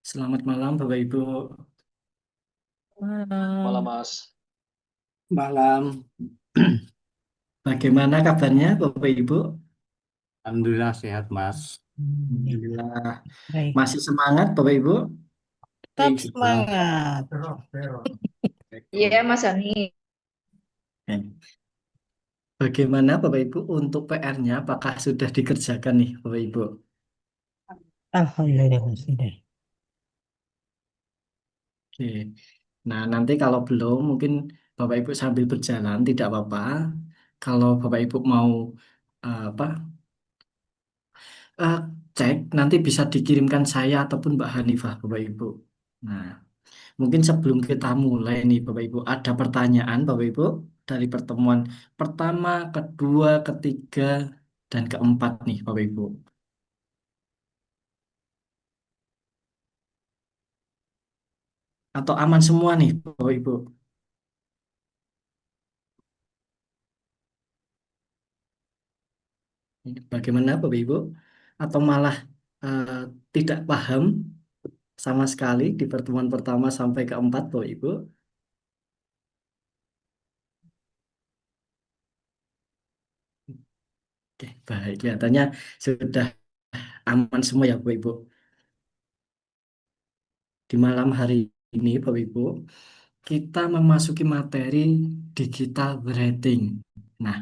Selamat malam Bapak Ibu. Malam Malam. Mas. Malam. Bagaimana kabarnya Bapak Ibu? Alhamdulillah sehat, Mas. Ya, Alhamdulillah. baik. Masih semangat Bapak Ibu? Tetap Bang. semangat. Iya, Mas Ani. Bagaimana Bapak Ibu untuk PR-nya? Apakah sudah dikerjakan nih Bapak Ibu? Alhamdulillah sudah. Oke. Nah, nanti kalau belum mungkin Bapak Ibu sambil berjalan tidak apa-apa. Kalau Bapak Ibu mau apa eh, cek nanti bisa dikirimkan saya ataupun Mbak Hanifah Bapak Ibu. Nah, mungkin sebelum kita mulai nih Bapak Ibu, ada pertanyaan Bapak Ibu dari pertemuan pertama, kedua, ketiga, dan keempat nih Bapak Ibu. Atau aman semua nih Bapak Ibu. Bagaimana Bapak Ibu? Atau malah eh, tidak paham sama sekali di pertemuan pertama sampai keempat Bapak Ibu? Oke, baik. Kelihatannya sudah aman semua ya Bapak Ibu. Di malam hari ini Bapak Ibu, kita memasuki materi digital writing. Nah,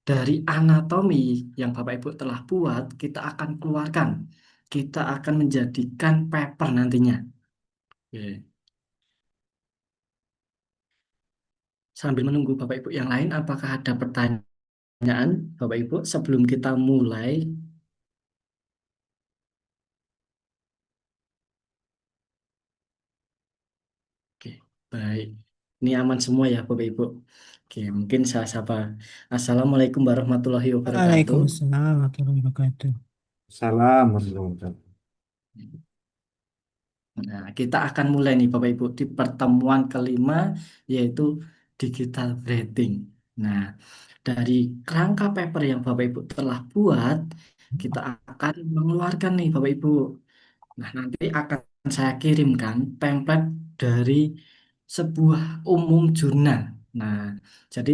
dari anatomi yang Bapak Ibu telah buat, kita akan keluarkan. Kita akan menjadikan paper nantinya. Oke. Sambil menunggu Bapak Ibu yang lain, apakah ada pertanyaan Bapak Ibu sebelum kita mulai? Oke, baik. Ini aman semua ya Bapak Ibu. Oke, mungkin saya sapa. Assalamualaikum warahmatullahi wabarakatuh. Waalaikumsalam warahmatullahi wabarakatuh. Salam warahmatullahi wabarakatuh. Nah, kita akan mulai nih Bapak Ibu di pertemuan kelima yaitu digital writing. Nah, dari kerangka paper yang Bapak Ibu telah buat, kita akan mengeluarkan nih Bapak Ibu. Nah, nanti akan saya kirimkan template dari sebuah umum jurnal. Nah, jadi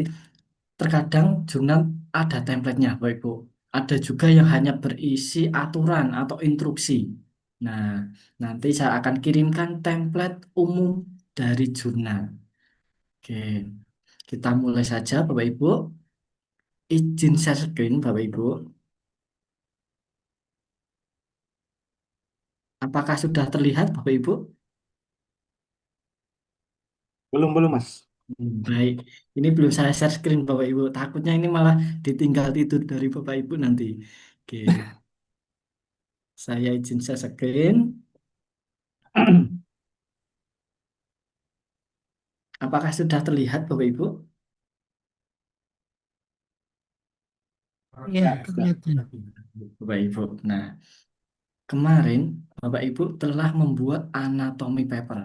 terkadang jurnal ada template-nya, Bapak Ibu. Ada juga yang hanya berisi aturan atau instruksi. Nah, nanti saya akan kirimkan template umum dari jurnal. Oke, kita mulai saja, Bapak Ibu. Izin share screen, Bapak Ibu. Apakah sudah terlihat, Bapak Ibu? Belum, Mas. Baik, ini belum saya share screen, Bapak Ibu. Takutnya ini malah ditinggal tidur dari Bapak Ibu nanti. Oke, saya izin share screen. Apakah sudah terlihat, Bapak Ibu? Ya, Ya, sudah. kelihatan. Bapak Ibu. Nah, kemarin Bapak Ibu telah membuat anatomi paper.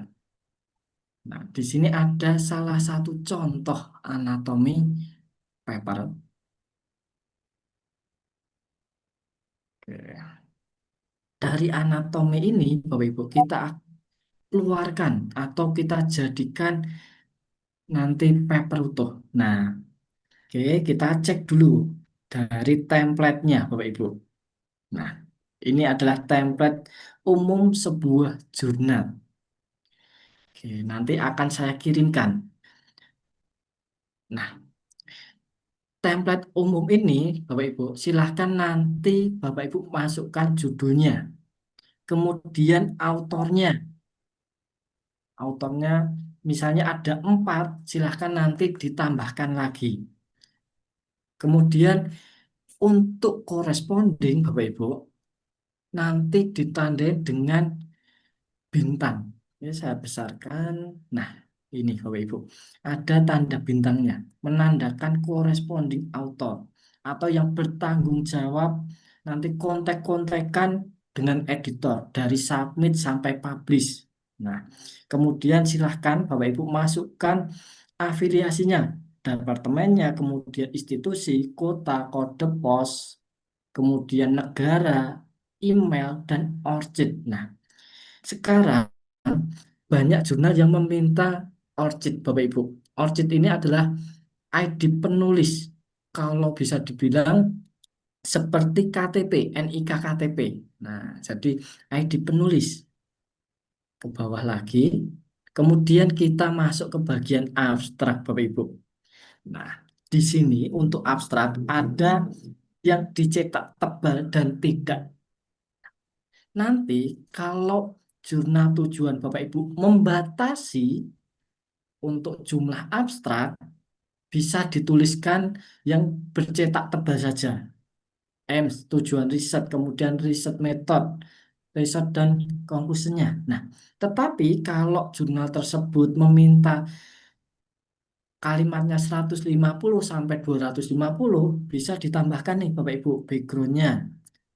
Nah, di sini ada salah satu contoh anatomi paper. Oke. Dari anatomi ini, Bapak Ibu, kita keluarkan atau kita jadikan nanti paper utuh. Nah, oke, kita cek dulu dari template-nya, Bapak Ibu. Nah, ini adalah template umum sebuah jurnal. Oke, nanti akan saya kirimkan. Nah, template umum ini, Bapak Ibu, silahkan nanti Bapak Ibu masukkan judulnya. Kemudian autornya. Autornya misalnya ada 4, silahkan nanti ditambahkan lagi. Kemudian untuk corresponding, Bapak Ibu, nanti ditandai dengan bintang. Ini saya besarkan. Nah, ini Bapak Ibu. Ada tanda bintangnya, menandakan corresponding author atau yang bertanggung jawab nanti kontak-kontakan dengan editor dari submit sampai publish. Nah, kemudian silahkan Bapak Ibu masukkan afiliasinya, departemennya, kemudian institusi, kota, kode pos, kemudian negara, email, dan ORCID. Nah, Sekarang banyak jurnal yang meminta ORCID, Bapak Ibu. ORCID ini adalah ID penulis. Kalau bisa dibilang seperti KTP, NIK KTP. Nah, jadi ID penulis ke bawah lagi. Kemudian kita masuk ke bagian abstrak, Bapak Ibu. Nah, di sini untuk abstrak ada yang dicetak tebal dan tidak. Nanti kalau jurnal tujuan Bapak Ibu membatasi untuk jumlah abstrak, bisa dituliskan yang bercetak tebal saja. AIMS, tujuan riset, kemudian riset metode, riset dan konklusinya. Nah, tetapi kalau jurnal tersebut meminta kalimatnya 150 sampai 250, bisa ditambahkan nih Bapak Ibu backgroundnya.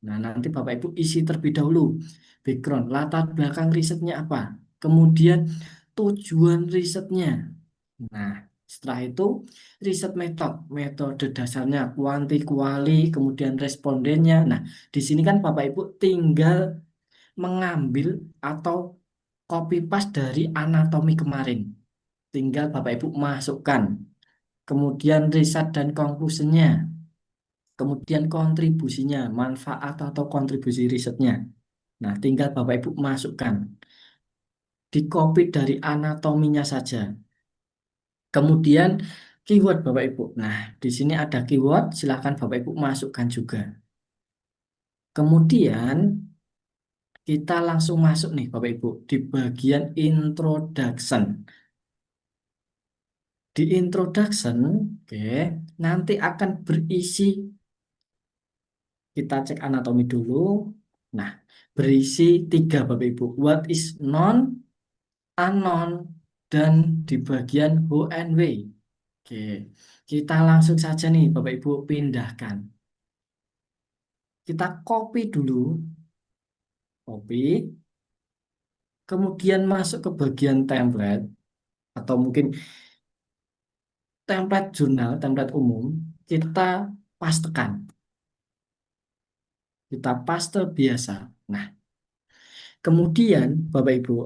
Nah, nanti Bapak Ibu isi terlebih dahulu. Background, latar belakang risetnya apa. Kemudian tujuan risetnya. Nah, setelah itu riset metode dasarnya kuanti, kuali, kemudian respondennya. Nah, di sini kan Bapak Ibu tinggal mengambil atau copy paste dari anatomi kemarin. Tinggal Bapak Ibu masukkan. Kemudian riset dan konklusinya. Kemudian kontribusinya, manfaat atau kontribusi risetnya. Nah, tinggal Bapak Ibu masukkan. Di copy dari anatominya saja. Kemudian keyword Bapak Ibu. Nah, di sini ada keyword, silakan Bapak Ibu masukkan juga. Kemudian kita langsung masuk nih Bapak Ibu di bagian introduction. Di introduction, oke, nanti akan berisi, kita cek anatomi dulu. Nah, berisi 3 Bapak Ibu. What is known, unknown, dan di bagian who and why. Oke, kita langsung saja nih Bapak Ibu pindahkan. Kita copy dulu, copy, kemudian masuk ke bagian template, atau mungkin template jurnal, template umum, kita pastekan. Kita paste biasa. Nah, kemudian Bapak Ibu,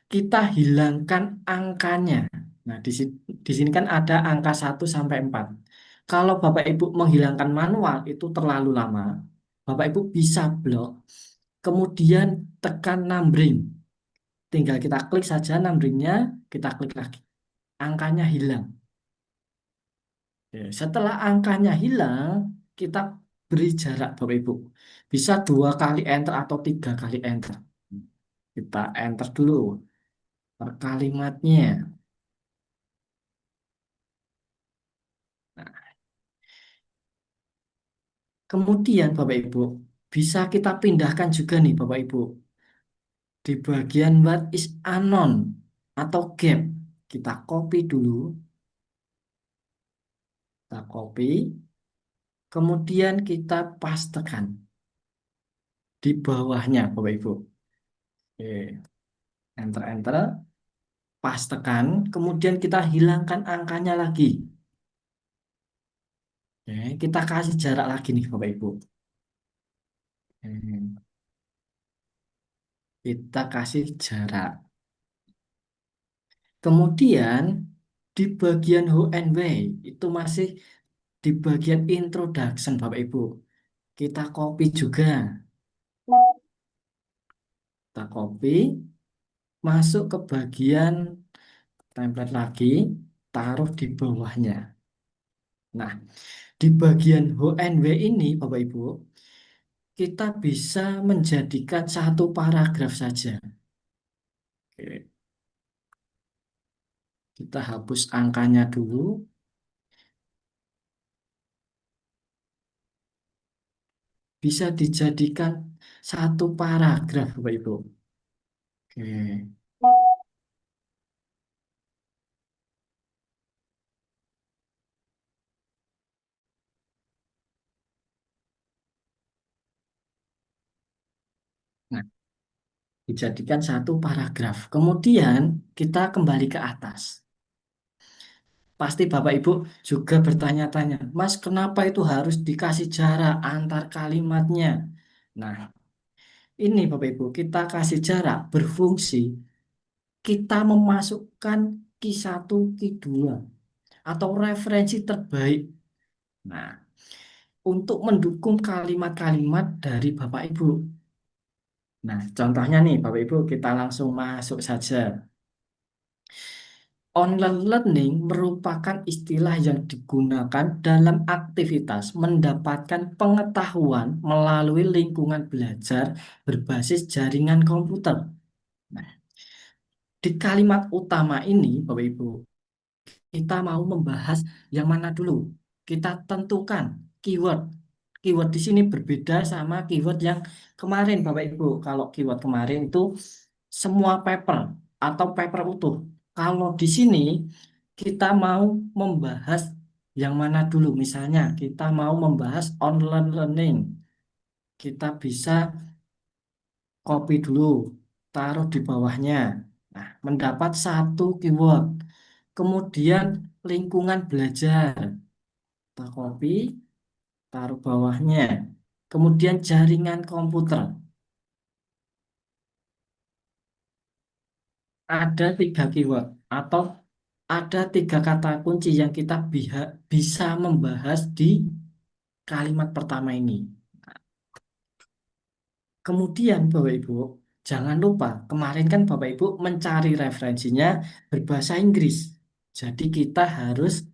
kita hilangkan angkanya. Nah, di sini kan ada angka 1 sampai 4. Kalau Bapak Ibu menghilangkan manual itu terlalu lama, Bapak Ibu bisa blok, kemudian tekan numbering. Tinggal kita klik saja numberingnya, kita klik lagi. Angkanya hilang. Oke, setelah angkanya hilang, kita beri jarak Bapak Ibu. Bisa 2 kali enter atau 3 kali enter. Kita enter dulu per kalimatnya. Nah, kemudian Bapak Ibu, bisa kita pindahkan juga nih Bapak Ibu. Di bagian what is unknown atau gap. Kita copy dulu. Kita copy. Kemudian kita pastekan di bawahnya Bapak Ibu. Oke, enter-enter. Pastekan. Kemudian kita hilangkan angkanya lagi. Oke, kita kasih jarak lagi nih Bapak Ibu. Kita kasih jarak. Kemudian di bagian who and why itu masih di bagian introduction Bapak Ibu. Kita copy juga. Kita copy, masuk ke bagian template lagi, taruh di bawahnya. Nah, di bagian who and why ini Bapak Ibu, kita bisa menjadikan 1 paragraf saja. Oke. Kita hapus angkanya dulu. Bisa dijadikan 1 paragraf, Bapak Ibu. Oke. Nah, dijadikan 1 paragraf. Kemudian kita kembali ke atas. Pasti Bapak Ibu juga bertanya-tanya, Mas, kenapa itu harus dikasih jarak antar kalimatnya? Nah, ini Bapak Ibu, kita kasih jarak berfungsi, kita memasukkan Q1, Q2 atau referensi terbaik. Nah, untuk mendukung kalimat-kalimat dari Bapak Ibu. Nah, contohnya nih Bapak Ibu, kita langsung masuk saja. Online learning merupakan istilah yang digunakan dalam aktivitas mendapatkan pengetahuan melalui lingkungan belajar berbasis jaringan komputer. Nah, di kalimat utama ini, Bapak Ibu, kita mau membahas yang mana dulu? Kita tentukan keyword. Keyword di sini berbeda sama keyword yang kemarin, Bapak Ibu. Kalau keyword kemarin itu semua paper atau paper utuh. Kalau di sini kita mau membahas yang mana dulu? Misalnya kita mau membahas online learning. Kita bisa copy dulu, taruh di bawahnya. Nah, mendapat satu keyword. Kemudian lingkungan belajar. Kita copy, taruh bawahnya. Kemudian jaringan komputer. Ada tiga keyword atau ada tiga kata kunci yang kita bisa membahas di kalimat pertama ini. Kemudian Bapak Ibu, jangan lupa kemarin kan Bapak Ibu mencari referensinya berbahasa Inggris. Jadi kita harus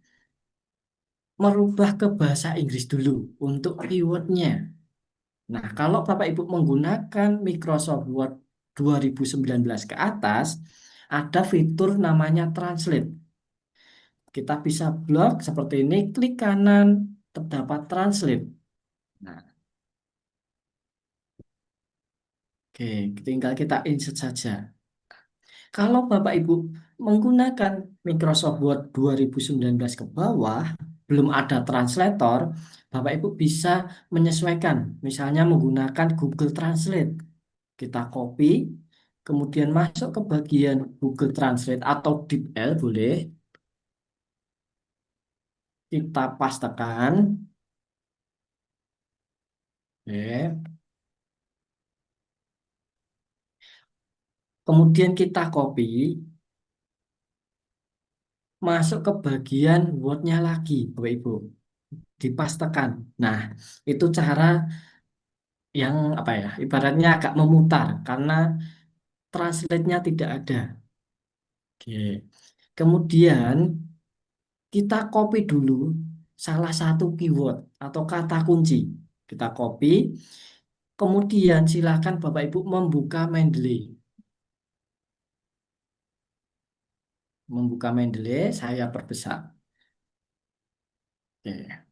merubah ke bahasa Inggris dulu untuk keywordnya. Nah, kalau Bapak Ibu menggunakan Microsoft Word 2019 ke atas, ada fitur namanya Translate. Kita bisa blok seperti ini, klik kanan, terdapat Translate. Nah, oke, tinggal kita insert saja. Kalau Bapak Ibu menggunakan Microsoft Word 2019 ke bawah, belum ada translator, Bapak Ibu bisa menyesuaikan, misalnya menggunakan Google Translate. Kita copy, kemudian masuk ke bagian Google Translate atau DeepL boleh. Kita pastekan. Oke. Kemudian kita copy, masuk ke bagian Word-nya lagi, Bapak Ibu. Dipastekan. Nah, itu cara yang apa ya, ibaratnya agak memutar karena translate-nya tidak ada. Oke. Kemudian kita copy dulu salah satu keyword atau kata kunci. Kita copy, kemudian silakan Bapak Ibu membuka Mendeley. Membuka Mendeley, saya perbesar. Oke.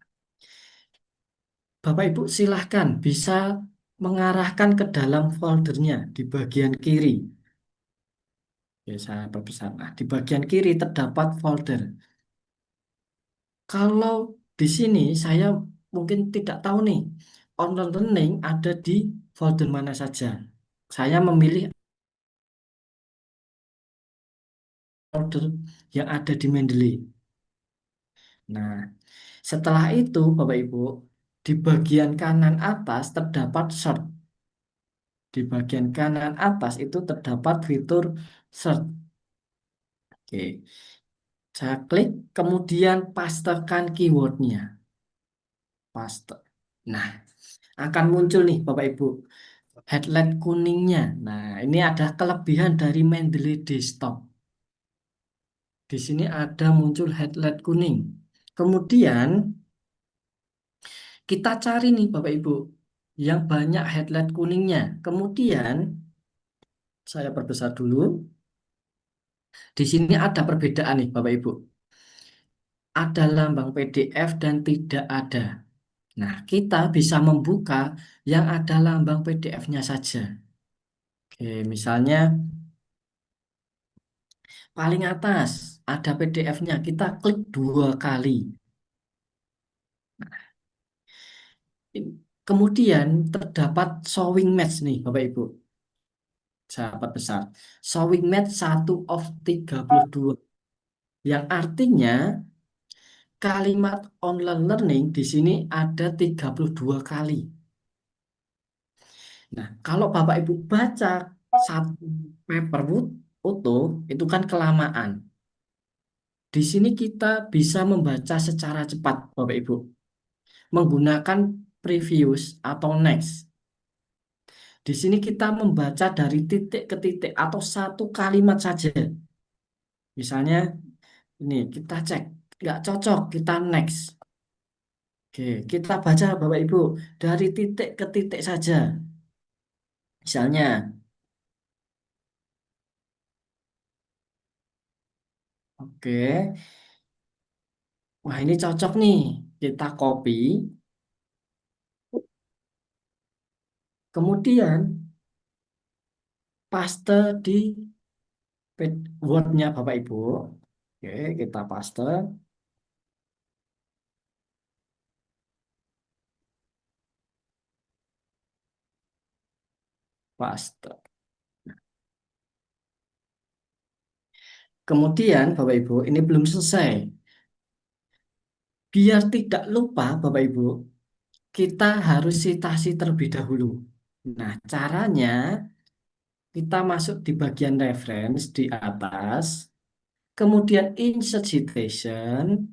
Bapak Ibu silahkan bisa mengarahkan ke dalam foldernya di bagian kiri. Oke, saya perbesar. Nah, di bagian kiri terdapat folder. Kalau di sini saya mungkin tidak tahu nih, online learning ada di folder mana saja. Saya memilih folder yang ada di Mendeley. Nah, setelah itu Bapak Ibu, di bagian kanan atas terdapat search. Di bagian kanan atas itu terdapat fitur search. Oke, saya klik, kemudian pastekan keywordnya. Paste. Nah, akan muncul nih Bapak Ibu headlight kuningnya. Nah, ini ada kelebihan dari Mendeley Desktop. Di sini ada muncul headlight kuning. Kemudian kita cari nih Bapak Ibu yang banyak headlight kuningnya. Kemudian saya perbesar dulu. Di sini ada perbedaan nih Bapak Ibu. Ada lambang PDF dan tidak ada. Nah, kita bisa membuka yang ada lambang PDF-nya saja. Oke, misalnya paling atas ada PDF-nya, kita klik 2 kali. Kemudian terdapat showing match nih Bapak Ibu, sahabat besar. Showing match 1 of 32. Yang artinya kalimat online learning di sini ada 32 kali. Nah, kalau Bapak Ibu baca satu paper utuh, itu kan kelamaan. Di sini kita bisa membaca secara cepat, Bapak Ibu, menggunakan previous atau next. Di sini kita membaca dari titik ke titik atau satu kalimat saja. Misalnya, ini kita cek, nggak cocok, kita next. Oke, kita baca Bapak Ibu dari titik ke titik saja. Misalnya, oke, wah ini cocok nih. Kita copy, kemudian paste di Word-nya Bapak Ibu. Oke, kita paste, paste. Kemudian Bapak Ibu, ini belum selesai. Biar tidak lupa Bapak Ibu, kita harus citasi terlebih dahulu. Nah, caranya kita masuk di bagian reference di atas, kemudian insert citation,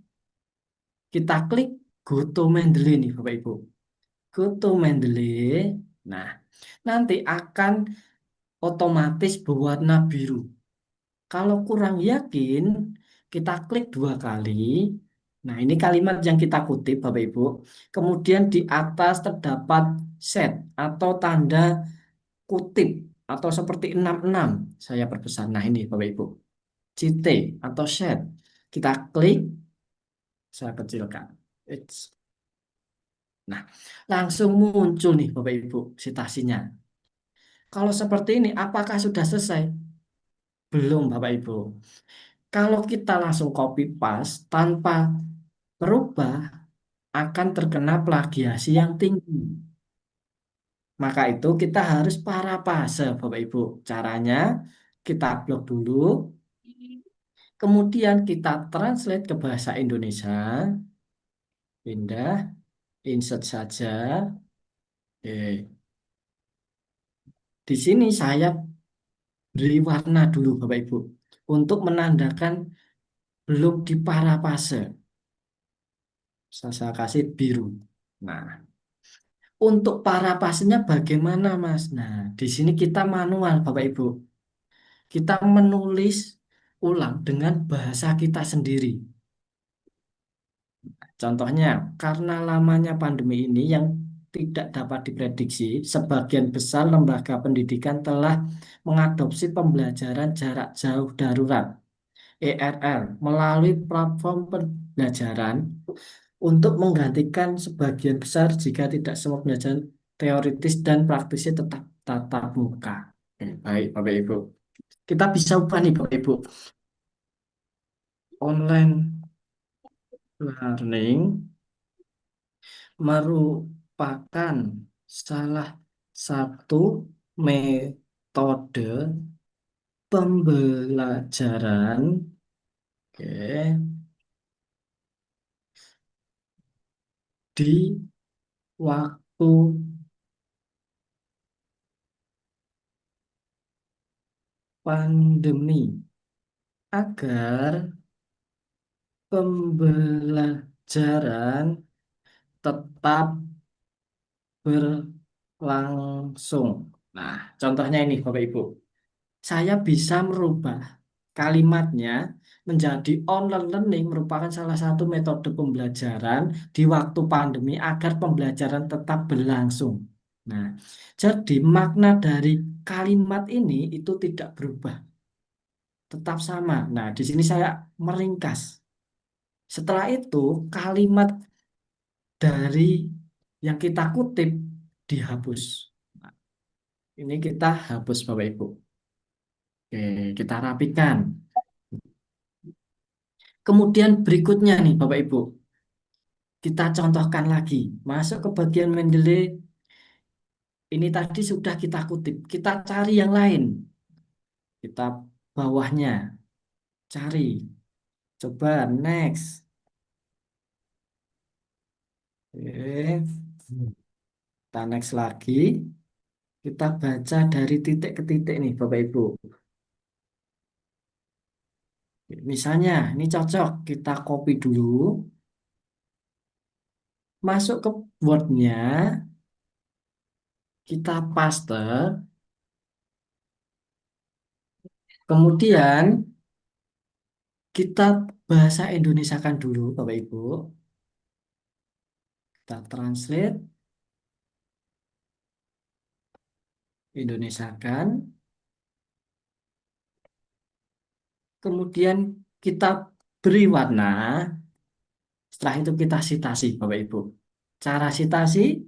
kita klik go to Mendeley nih Bapak Ibu. Go to Mendeley. Nah, nanti akan otomatis berwarna biru. Kalau kurang yakin, kita klik 2 kali. Nah, ini kalimat yang kita kutip, Bapak Ibu. Kemudian di atas terdapat set atau tanda kutip atau seperti 66. Saya perbesar. Nah, ini Bapak Ibu. CT atau set. Kita klik, saya kecilkan. It's. Nah, langsung muncul nih Bapak Ibu citasinya. Kalau seperti ini, apakah sudah selesai? Belum, Bapak Ibu. Kalau kita langsung copy paste tanpa berubah, akan terkena plagiasi yang tinggi. Maka itu kita harus paraphrase, Bapak Ibu. Caranya kita blok dulu, kemudian kita translate ke bahasa Indonesia, pindah, insert saja. Oke. Di sini saya beri warna dulu, Bapak Ibu, untuk menandakan belum diparafase. Saya kasih biru. Nah, untuk parafasenya bagaimana, Mas? Nah, di sini kita manual, Bapak Ibu. Kita menulis ulang dengan bahasa kita sendiri. Contohnya, karena lamanya pandemi ini yang tidak dapat diprediksi, sebagian besar lembaga pendidikan telah mengadopsi pembelajaran jarak jauh darurat ERR melalui platform pembelajaran untuk menggantikan sebagian besar jika tidak semua pembelajaran teoritis dan praktisnya tetap tatap muka. Baik, Bapak Ibu. Kita bisa ubah nih, Bapak Ibu. Online learning merupakan salah satu metode pembelajaran, oke, di waktu pandemi agar pembelajaran tetap berlangsung. Nah, contohnya ini Bapak Ibu. Saya bisa merubah kalimatnya menjadi online learning merupakan salah satu metode pembelajaran di waktu pandemi agar pembelajaran tetap berlangsung. Nah, jadi makna dari kalimat ini itu tidak berubah, tetap sama. Nah, di sini saya meringkas. Setelah itu, kalimat dari yang kita kutip dihapus. Nah, ini kita hapus Bapak Ibu. Oke, kita rapikan. Kemudian berikutnya nih Bapak Ibu, kita contohkan lagi. Masuk ke bagian Mendeley, ini tadi sudah kita kutip. Kita cari yang lain. Kita bawahnya, cari. Coba next. Oke, kita next lagi. Kita baca dari titik ke titik nih, Bapak Ibu. Misalnya, ini cocok. Kita copy dulu, masuk ke Word-nya, kita paste, kemudian kita bahasa Indonesiakan dulu, Bapak Ibu. Kita translate, Indonesiakan, kemudian kita beri warna. Setelah itu kita citasi, Bapak Ibu. Cara citasi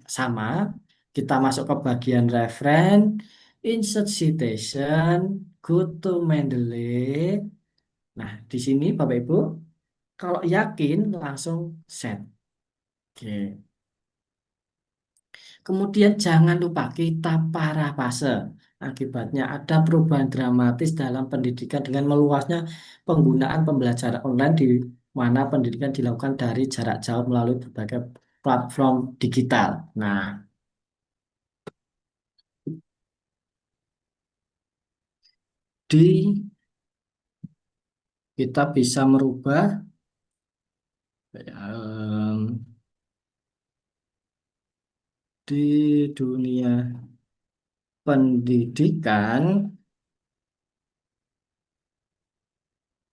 sama, kita masuk ke bagian referen, insert citation, go to Mendeley. Nah, di sini Bapak Ibu, kalau yakin langsung set. Oke. Kemudian jangan lupa kita parafase. Akibatnya ada perubahan dramatis dalam pendidikan dengan meluasnya penggunaan pembelajaran online di mana pendidikan dilakukan dari jarak jauh melalui berbagai platform digital. Nah, di kita bisa merubah di dunia pendidikan,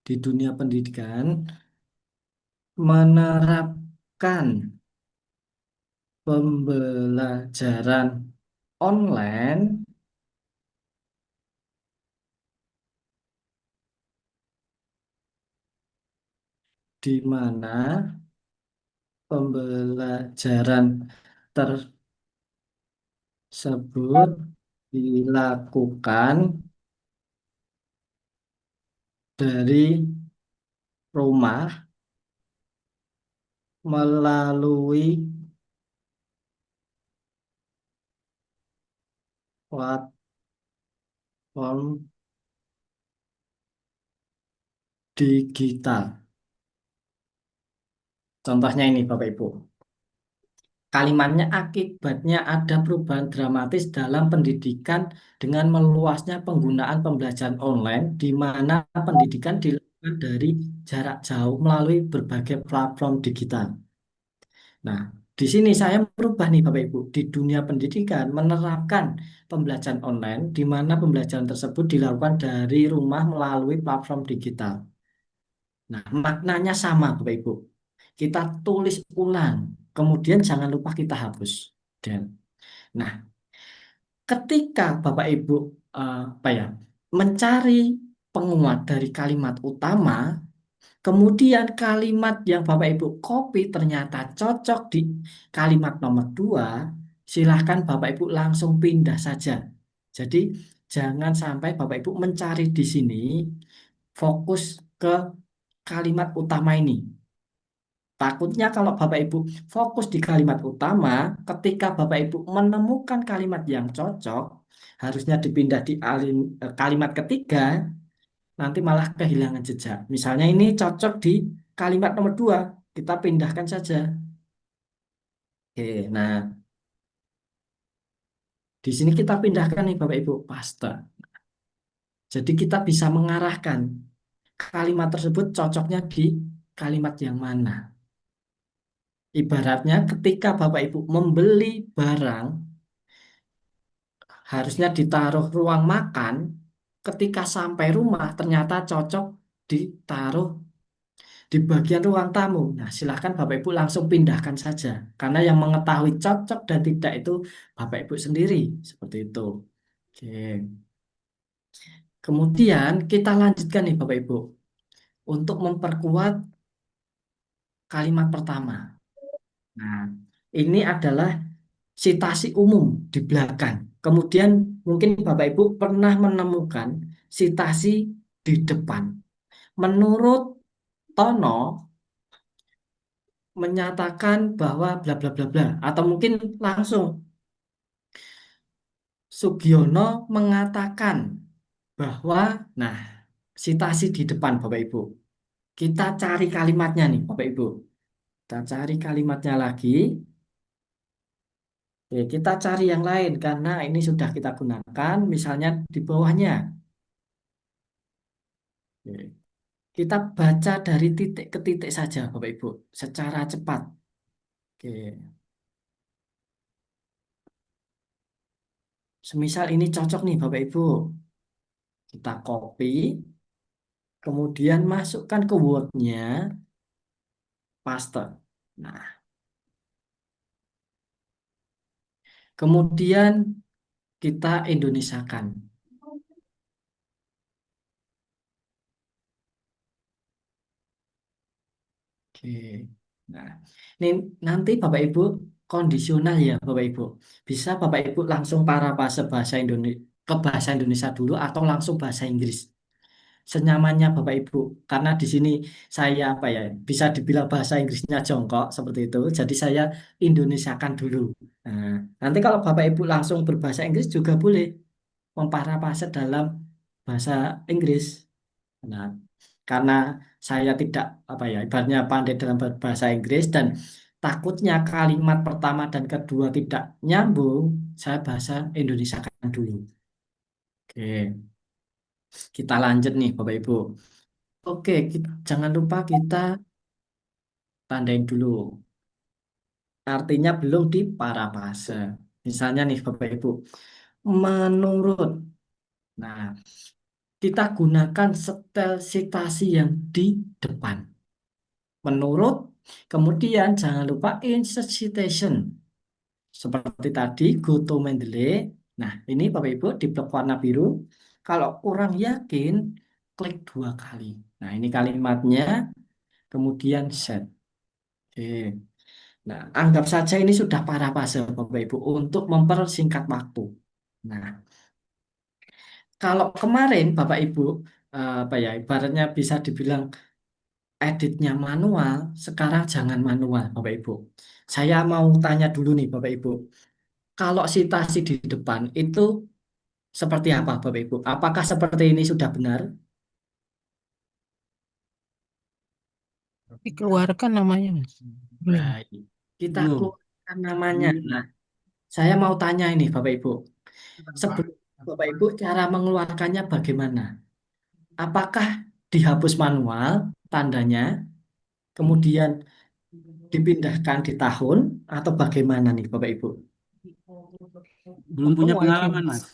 di dunia pendidikan menerapkan pembelajaran online di mana pembelajaran tersebut dilakukan dari rumah melalui platform digital. Contohnya ini Bapak Ibu. Kalimatnya akibatnya ada perubahan dramatis dalam pendidikan dengan meluasnya penggunaan pembelajaran online di mana pendidikan dilakukan dari jarak jauh melalui berbagai platform digital. Nah, di sini saya merubah nih Bapak Ibu, di dunia pendidikan menerapkan pembelajaran online di mana pembelajaran tersebut dilakukan dari rumah melalui platform digital. Nah, maknanya sama Bapak Ibu. Kita tulis ulang, kemudian jangan lupa kita hapus. Dan, nah, ketika Bapak Ibu apa ya, mencari penguat dari kalimat utama, kemudian kalimat yang Bapak Ibu copy ternyata cocok di kalimat nomor 2, silahkan Bapak Ibu langsung pindah saja. Jadi jangan sampai Bapak Ibu mencari di sini, fokus ke kalimat utama ini. Takutnya kalau Bapak Ibu fokus di kalimat utama, ketika Bapak Ibu menemukan kalimat yang cocok, harusnya dipindah di kalimat ketiga, nanti malah kehilangan jejak. Misalnya ini cocok di kalimat nomor 2, kita pindahkan saja. Oke, nah di sini kita pindahkan nih Bapak Ibu, paste. Jadi kita bisa mengarahkan kalimat tersebut cocoknya di kalimat yang mana. Ibaratnya ketika Bapak Ibu membeli barang, harusnya ditaruh ruang makan, ketika sampai rumah ternyata cocok ditaruh di bagian ruang tamu. Nah, silahkan Bapak Ibu langsung pindahkan saja. Karena yang mengetahui cocok dan tidak itu Bapak Ibu sendiri. Seperti itu. Oke. Kemudian kita lanjutkan nih Bapak Ibu. Untuk memperkuat kalimat pertama. Nah, ini adalah sitasi umum di belakang. Kemudian mungkin Bapak Ibu pernah menemukan sitasi di depan. Menurut Tono menyatakan bahwa bla bla bla bla, atau mungkin langsung Sugiono mengatakan bahwa, nah, sitasi di depan Bapak Ibu. Kita cari kalimatnya nih Bapak Ibu. Kita cari kalimatnya lagi. Oke, kita cari yang lain karena ini sudah kita gunakan, misalnya di bawahnya. Oke. Kita baca dari titik ke titik saja, Bapak Ibu, secara cepat. Oke. Semisal ini cocok nih, Bapak Ibu. Kita copy, kemudian masukkan ke Word-nya, paste. Nah, kemudian kita Indonesiakan. Oke. Nah, ini nanti Bapak Ibu kondisional ya Bapak Ibu. Bisa Bapak Ibu langsung parafrase bahasa Indonesia ke bahasa Indonesia dulu atau langsung bahasa Inggris. Senyamannya Bapak Ibu. Karena di sini saya apa ya, bisa dibilang bahasa Inggrisnya jongkok seperti itu. Jadi saya Indonesiakan dulu. Nah, nanti kalau Bapak Ibu langsung berbahasa Inggris juga boleh memparafrase dalam bahasa Inggris. Nah, karena saya tidak apa ya, ibaratnya pandai dalam bahasa Inggris dan takutnya kalimat pertama dan kedua tidak nyambung, saya bahasa Indonesia kan dulu. Oke, kita lanjut nih Bapak Ibu. Oke, jangan lupa kita tandain dulu. Artinya belum di parafrase. Misalnya nih Bapak Ibu, menurut. Nah, kita gunakan setel citasi yang di depan. Menurut, kemudian jangan lupa insert citation. Seperti tadi, go to Mendeley. Nah, ini Bapak Ibu di blok warna biru. Kalau kurang yakin, klik 2 kali. Nah, ini kalimatnya, kemudian set. Oke. Nah, anggap saja ini sudah parafrase Bapak Ibu untuk mempersingkat waktu. Nah, kalau kemarin Bapak Ibu apa ya ibaratnya bisa dibilang editnya manual, sekarang jangan manual, Bapak Ibu. Saya mau tanya dulu nih, Bapak Ibu. Kalau citasi di depan itu seperti apa, Bapak Ibu? Apakah seperti ini sudah benar? Dikeluarkan namanya, Mas. Belum. Baik. Kita Belum. keluarkan namanya. Nah, saya mau tanya ini, Bapak Ibu. Sebelum Bapak Ibu, cara mengeluarkannya bagaimana? Apakah dihapus manual tandanya, kemudian dipindahkan di tahun, atau bagaimana nih, Bapak Ibu? Belum punya pengalaman, Mas.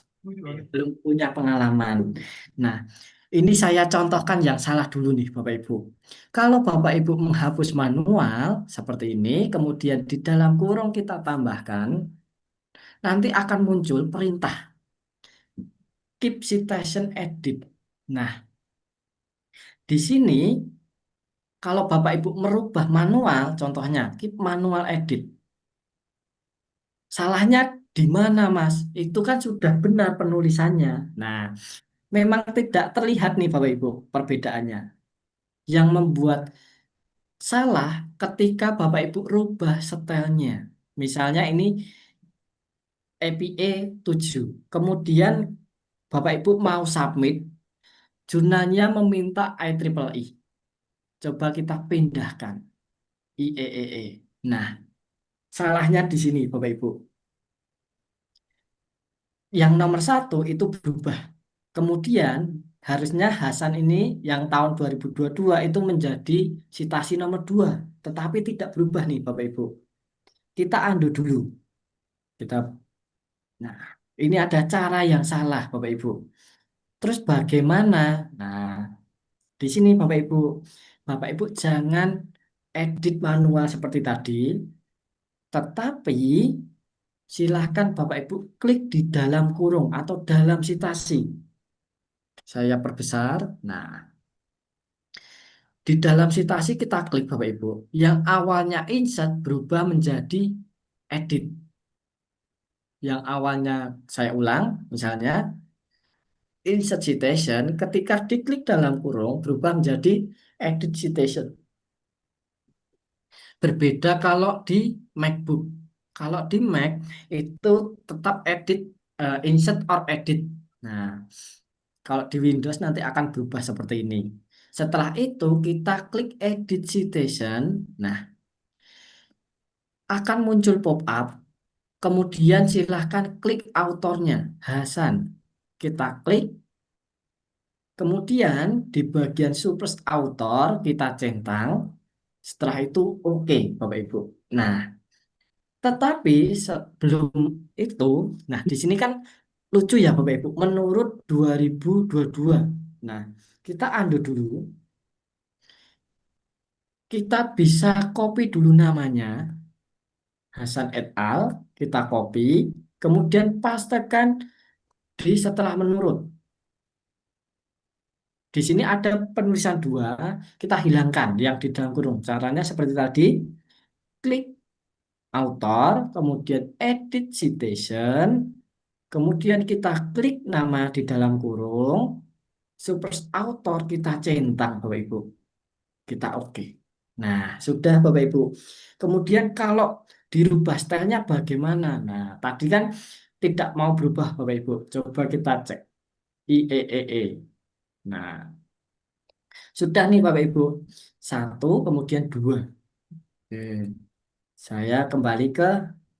Belum punya pengalaman. Nah, ini saya contohkan yang salah dulu nih, Bapak Ibu. Kalau Bapak Ibu menghapus manual seperti ini, kemudian di dalam kurung kita tambahkan, nanti akan muncul perintah keep citation edit. Nah, di sini kalau Bapak Ibu merubah manual, contohnya keep manual edit. Salahnya di mana, Mas? Itu kan sudah benar penulisannya. Nah, memang tidak terlihat nih Bapak Ibu perbedaannya. Yang membuat salah ketika Bapak Ibu rubah setelnya. Misalnya ini APA 7. Kemudian Bapak Ibu mau submit, jurnalnya meminta IEEE. Coba kita pindahkan IEEE. Nah, salahnya di sini Bapak Ibu. Yang nomor 1 itu berubah. Kemudian harusnya Hasan ini yang tahun 2022 itu menjadi citasi nomor 2. Tetapi tidak berubah nih Bapak Ibu. Kita undo dulu. Kita, nah, ini ada cara yang salah Bapak Ibu. Terus bagaimana? Nah, di sini Bapak Ibu jangan edit manual seperti tadi, tetapi silahkan Bapak Ibu klik di dalam kurung atau dalam citasi. Saya perbesar. Nah, di dalam citasi kita klik Bapak Ibu. Yang awalnya insert berubah menjadi edit. Yang awalnya saya ulang, misalnya insert citation ketika diklik dalam kurung berubah menjadi edit citation. Berbeda kalau di MacBook. Kalau di Mac itu tetap edit insert or edit. Nah, kalau di Windows nanti akan berubah seperti ini. Setelah itu kita klik edit citation. Nah, akan muncul pop-up. Kemudian silahkan klik autornya, Hasan. Kita klik, kemudian di bagian surplus author kita centang. Setelah itu oke, Bapak Ibu. Nah, tetapi sebelum itu, nah di sini kan lucu ya Bapak Ibu, menurut 2022. Nah, kita undo dulu. Kita bisa copy dulu namanya, Hasan et al. Kita copy, kemudian pastekan di setelah menurut. Di sini ada penulisan dua, kita hilangkan yang di dalam kurung. Caranya seperti tadi, klik author, kemudian edit citation, kemudian kita klik nama di dalam kurung, super author kita centang Bapak Ibu. Kita oke. Nah, sudah Bapak Ibu. Kemudian kalau dirubah stylenya bagaimana? Nah, tadi kan tidak mau berubah Bapak Ibu. Coba kita cek. IEEE. Nah, sudah nih Bapak Ibu. Satu, kemudian dua. Oke. Saya kembali ke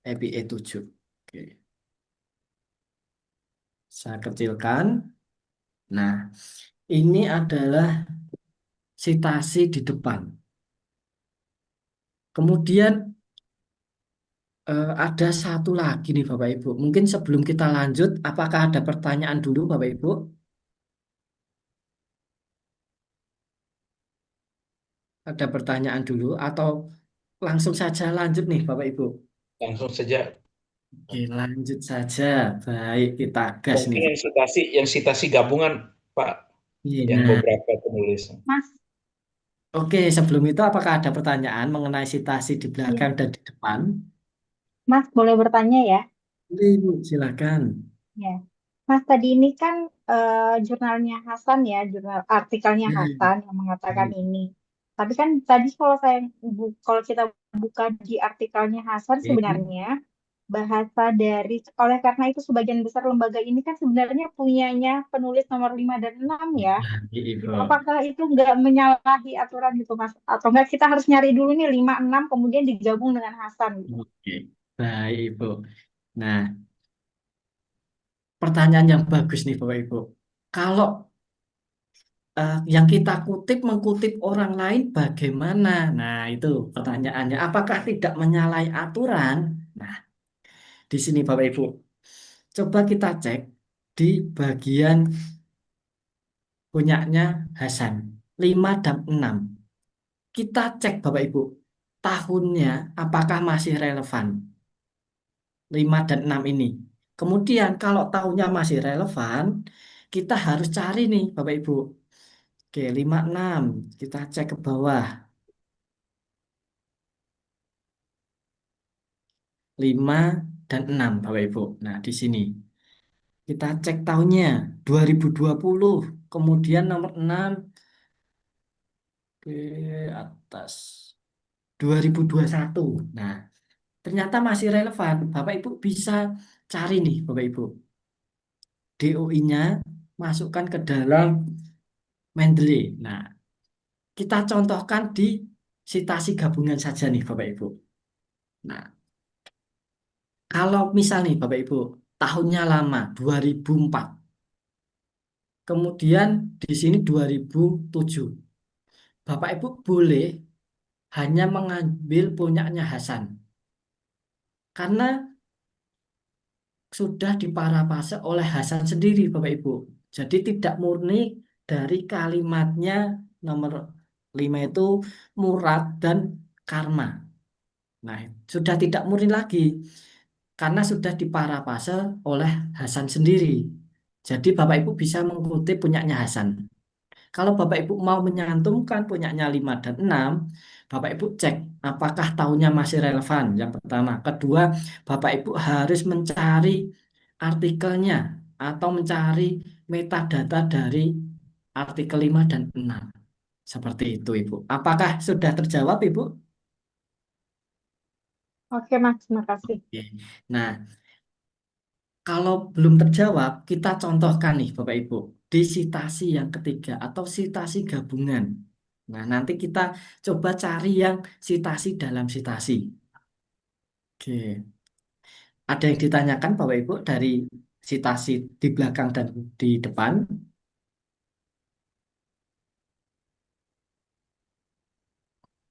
EPE 7. Oke. Saya kecilkan. Nah, ini adalah sitasi di depan. Kemudian ada satu lagi nih Bapak Ibu. Mungkin sebelum kita lanjut, apakah ada pertanyaan dulu Bapak Ibu? Ada pertanyaan dulu atau langsung saja lanjut nih Bapak Ibu? Langsung saja. Oke, lanjut saja. Baik, kita gas nih. Mungkin yang citasi gabungan, Pak, Iya, yang nah, beberapa penulis. Mas, oke, sebelum itu apakah ada pertanyaan mengenai sitasi di belakang iya. dan di depan? Mas boleh bertanya ya? Boleh, Ibu, silakan. Ya. Mas, tadi ini kan jurnalnya Hasan ya, jurnal artikelnya Ya, Hasan yang mengatakan baik. ini. Tapi kan tadi kalau kita buka di artikelnya Hasan Oke. sebenarnya bahasa dari oleh karena itu sebagian besar lembaga ini kan sebenarnya punyanya penulis nomor 5 dan 6 ya. Baik, Ibu. Gitu. Apakah itu nggak menyalahi aturan gitu Mas? Atau enggak kita harus nyari dulu nih 5 6 kemudian digabung dengan Hasan gitu. Oke, baik, Ibu. Nah, pertanyaan yang bagus nih Bapak Ibu. Kalau yang kita kutip mengkutip orang lain bagaimana? Nah, itu pertanyaannya. Apakah tidak menyalahi aturan? Nah, di sini Bapak Ibu. Coba kita cek di bagian punyanya Hasan. 5 dan 6. Kita cek Bapak Ibu. Tahunnya apakah masih relevan? 5 dan 6 ini. Kemudian kalau tahunnya masih relevan, kita harus cari nih Bapak Ibu. Oke, 56. Kita cek ke bawah. 5 dan 6 Bapak Ibu. Nah, di sini kita cek tahunnya 2020. Kemudian nomor 6 ke atas 2021. Nah, ternyata masih relevan. Bapak Ibu bisa cari nih Bapak Ibu. DOI-nya masukkan ke dalam Mendeley. Nah, kita contohkan di sitasi gabungan saja nih Bapak Ibu. Nah, kalau misal nih Bapak Ibu, tahunnya lama 2004. Kemudian di sini 2007. Bapak Ibu boleh hanya mengambil punyanya Hasan. Karena sudah diparafase oleh Hasan sendiri Bapak Ibu. Jadi tidak murni dari kalimatnya nomor 5 itu Murad dan Karma. Nah, sudah tidak murni lagi karena sudah diparafase oleh Hasan sendiri. Jadi Bapak Ibu bisa mengutip punyanya Hasan. Kalau Bapak Ibu mau menyantumkan punyanya 5 dan 6, Bapak Ibu cek apakah tahunnya masih relevan. Yang pertama. Kedua, Bapak Ibu harus mencari artikelnya atau mencari metadata dari artikel 5 dan 6. Seperti itu, Ibu. Apakah sudah terjawab, Ibu? Oke Mas, terima kasih. Oke. Nah, kalau belum terjawab, kita contohkan nih Bapak Ibu di sitasi yang ketiga atau sitasi gabungan. Nah, nanti kita coba cari yang sitasi dalam sitasi. Oke. Ada yang ditanyakan Bapak Ibu dari citasi di belakang dan di depan?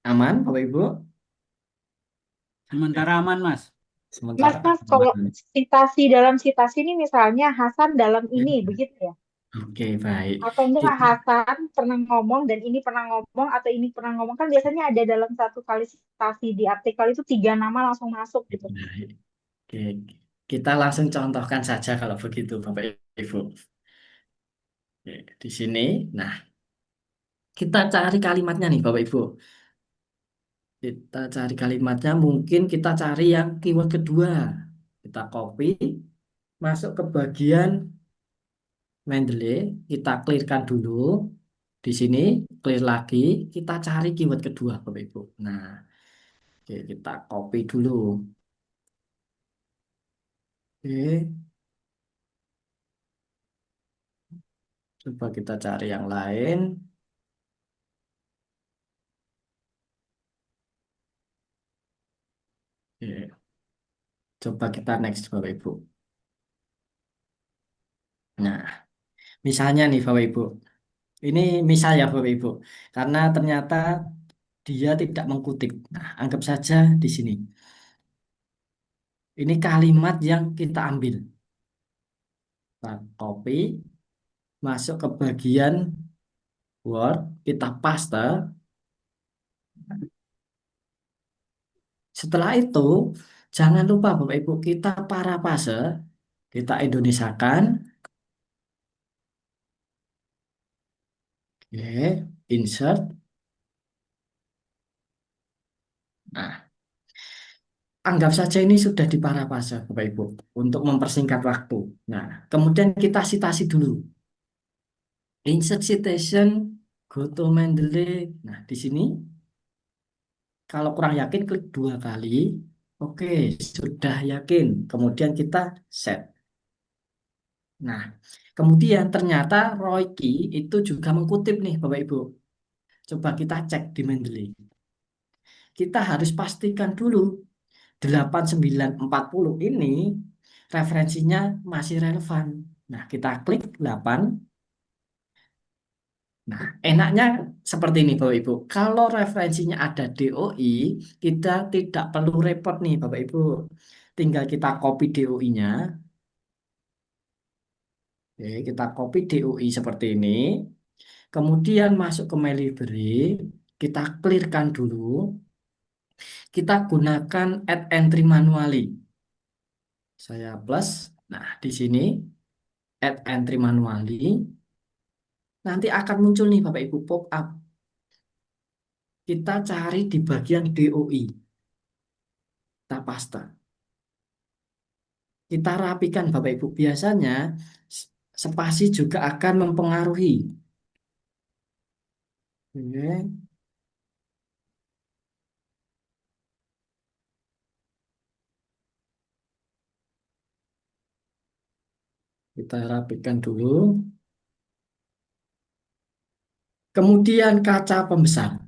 Aman Bapak Ibu? Sementara aman, Mas. Sementara Mas, kalau aman. citasi dalam citasi ini misalnya Hasan dalam ini, begitu ya? Oke, baik. Atau enggak Kita Hasan pernah ngomong dan ini pernah ngomong atau ini pernah ngomong, kan biasanya ada dalam satu kali citasi di artikel itu 3 nama langsung masuk gitu. baik. Oke, kita langsung contohkan saja kalau begitu Bapak Ibu. Oke, di sini, nah kita cari kalimatnya nih Bapak Ibu. Kita cari kalimatnya, mungkin kita cari yang keyword kedua. Kita copy, masuk ke bagian Mendeley, kita clearkan dulu. Di sini, clear lagi, kita cari keyword kedua Bapak Ibu. Nah, oke, kita copy dulu. Oke, coba kita cari yang lain. Oke, coba kita next Bapak Ibu. Nah, misalnya nih Bapak Ibu. Ini misal ya Bapak Ibu. Karena ternyata dia tidak mengkutip. Nah, anggap saja di sini. Ini kalimat yang kita ambil. Kita copy, masuk ke bagian Word, kita paste. Setelah itu, jangan lupa Bapak Ibu, kita parafrase, kita Indonesiakan. Oke, insert. Nah, anggap saja ini sudah diparafrase Bapak Ibu untuk mempersingkat waktu. Nah, kemudian kita citasi dulu. Insert citation, go to Mendeley. Nah, di sini kalau kurang yakin klik 2 kali. Oke, sudah yakin. Kemudian kita set. Nah, kemudian ternyata Roy Key itu juga mengkutip nih Bapak Ibu. Coba kita cek di Mendeley. Kita harus pastikan dulu 8940 ini referensinya masih relevan. Nah, kita klik 8. Nah, enaknya seperti ini Bapak Ibu. Kalau referensinya ada DOI, kita tidak perlu repot nih Bapak Ibu. Tinggal kita copy DOI-nya. Oke, kita copy DOI seperti ini. Kemudian masuk ke My Library. Kita clearkan dulu. Kita gunakan add entry manually. Saya plus. Nah, di sini add entry manually. Nanti akan muncul nih Bapak Ibu pop up. Kita cari di bagian DOI. Kita paste. Kita rapikan Bapak Ibu. Biasanya spasi juga akan mempengaruhi. Oke. Kita rapikan dulu. Kemudian kaca pembesar.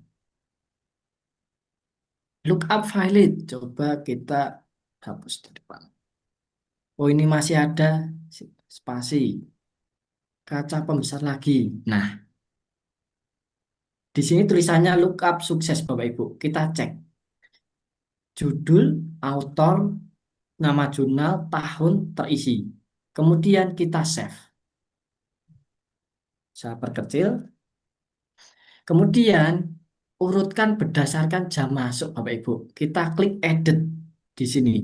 Lookup valid. Coba kita hapus di depan. Oh, ini masih ada spasi. Kaca pembesar lagi. Nah, di sini tulisannya lookup sukses Bapak Ibu. Kita cek. Judul, author, nama jurnal, tahun terisi. Kemudian kita save. Saya perkecil. Kemudian urutkan berdasarkan jam masuk Bapak Ibu. Kita klik edit di sini.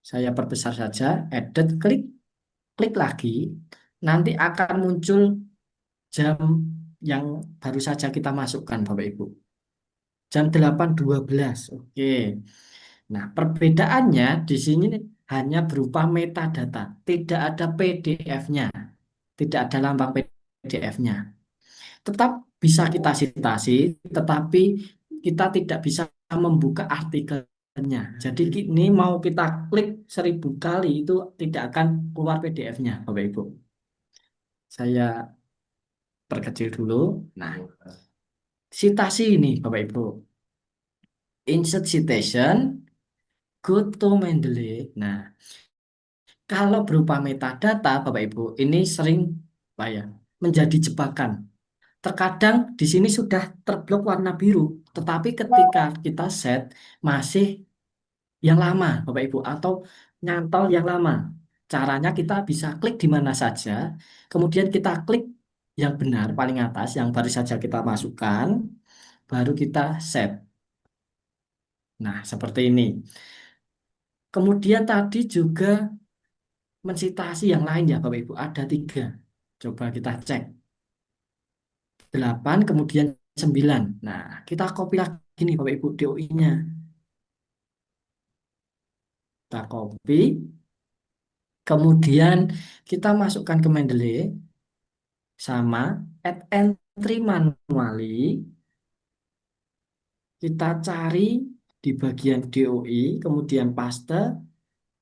Saya perbesar saja, edit, klik, klik lagi. Nanti akan muncul jam yang baru saja kita masukkan Bapak Ibu. Jam 8.12. Oke. Nah, perbedaannya di sini hanya berupa metadata, tidak ada PDF-nya, tidak ada lambang PDF-nya. Tetap bisa kita citasi, tetapi kita tidak bisa membuka artikelnya. Jadi ini mau kita klik 1000 kali itu tidak akan keluar PDF-nya, Bapak Ibu. Saya perkecil dulu. Nah, citasi ini, Bapak Ibu. Insert citation, go to Mendeley. Nah, kalau berupa metadata, Bapak Ibu, ini sering apa ya, menjadi jebakan. Terkadang di sini sudah terblok warna biru, tetapi ketika kita set masih yang lama, Bapak Ibu, atau nyantol yang lama. Caranya kita bisa klik di mana saja, kemudian kita klik yang benar paling atas, yang baru saja kita masukkan, baru kita set. Nah, seperti ini. Kemudian tadi juga mensitasi yang lain ya, Bapak Ibu, ada 3. Coba kita cek. 8, kemudian 9. Nah, kita copy lagi nih, Bapak Ibu, DOI-nya. Kita copy. Kemudian kita masukkan ke Mendeley sama add entry manually. Kita cari di bagian DOI, kemudian paste.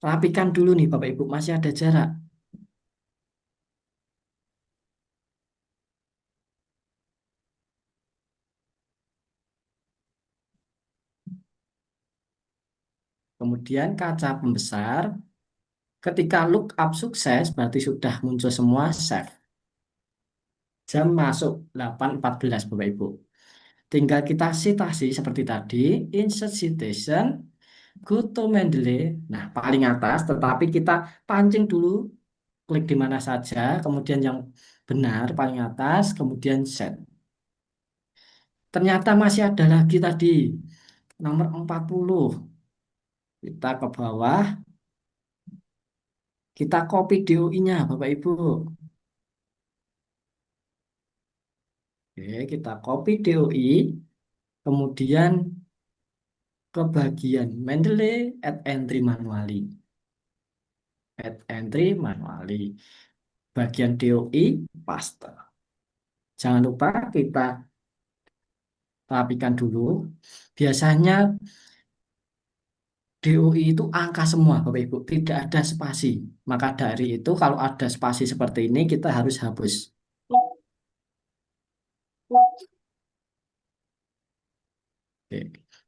Rapikan dulu nih Bapak Ibu, masih ada jarak. Kemudian kaca pembesar. Ketika lookup sukses, berarti sudah muncul semua save. Jam masuk 8.14 Bapak Ibu. Tinggal kita citasi seperti tadi, insert citation, go to Mendeley. Nah, paling atas, tetapi kita pancing dulu, klik di mana saja, kemudian yang benar paling atas, kemudian set. Ternyata masih ada lagi tadi, nomor 40. Kita ke bawah, kita copy DOI-nya, Bapak Ibu. Oke, kita copy DOI, kemudian ke bagian Mendeley add entry manually. Add entry manually. Bagian DOI, paste. Jangan lupa kita rapikan dulu. Biasanya DOI itu angka semua, Bapak Ibu. Tidak ada spasi. Maka dari itu, kalau ada spasi seperti ini, kita harus hapus. Oke.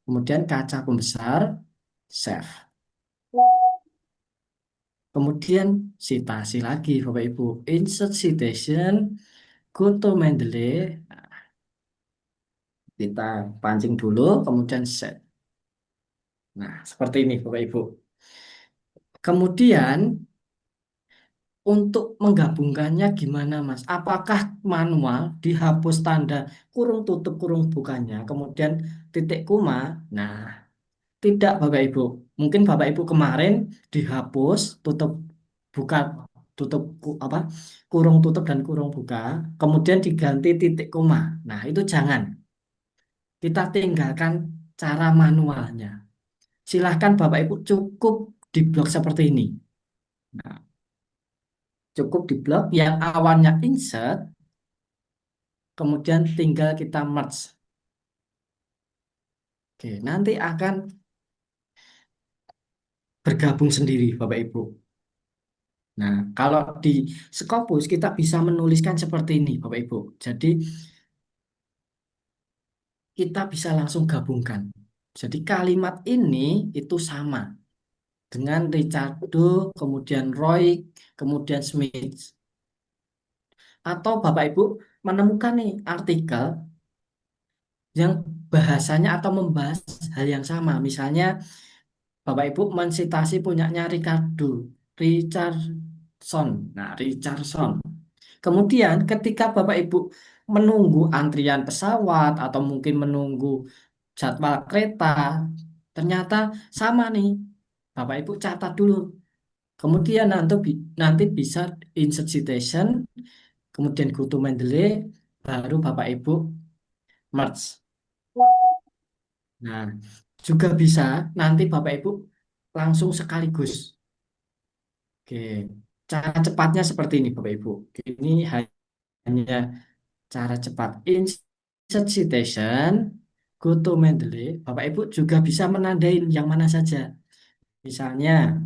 Kemudian kaca pembesar, save. Kemudian citasi lagi, Bapak Ibu. Insert citation, go to Mendeley. Nah, kita pancing dulu, kemudian set. Nah, seperti ini, Bapak Ibu. Kemudian, untuk menggabungkannya gimana, Mas? Apakah manual dihapus tanda kurung tutup kurung bukanya, kemudian titik koma? Nah, tidak, Bapak Ibu. Mungkin Bapak Ibu kemarin dihapus tutup buka tutup apa? Kurung tutup dan kurung buka, kemudian diganti titik koma. Nah, itu jangan. Kita tinggalkan cara manualnya. Silahkan Bapak Ibu cukup diblok seperti ini. Nah, cukup diblok yang awalnya insert, kemudian tinggal kita merge. Oke, nanti akan bergabung sendiri Bapak Ibu. Nah, kalau di Scopus kita bisa menuliskan seperti ini Bapak Ibu. Jadi kita bisa langsung gabungkan. Jadi kalimat ini itu sama dengan Ricardo, kemudian Roy, kemudian Smith. Atau Bapak Ibu menemukan nih artikel yang bahasanya atau membahas hal yang sama. Misalnya Bapak Ibu mensitasi punyanya Richardson. Nah, Richardson. Kemudian ketika Bapak Ibu menunggu antrian pesawat atau mungkin menunggu jadwal kereta, ternyata sama nih. Bapak Ibu catat dulu. Kemudian nanti bisa insert citation, kemudian go to Mendeley, baru Bapak Ibu merge. Nah, juga bisa nanti Bapak Ibu langsung sekaligus. Oke, cara cepatnya seperti ini Bapak Ibu. Ini hanya cara cepat. Insert citation, go to Mendeley. Bapak Ibu juga bisa menandain yang mana saja. Misalnya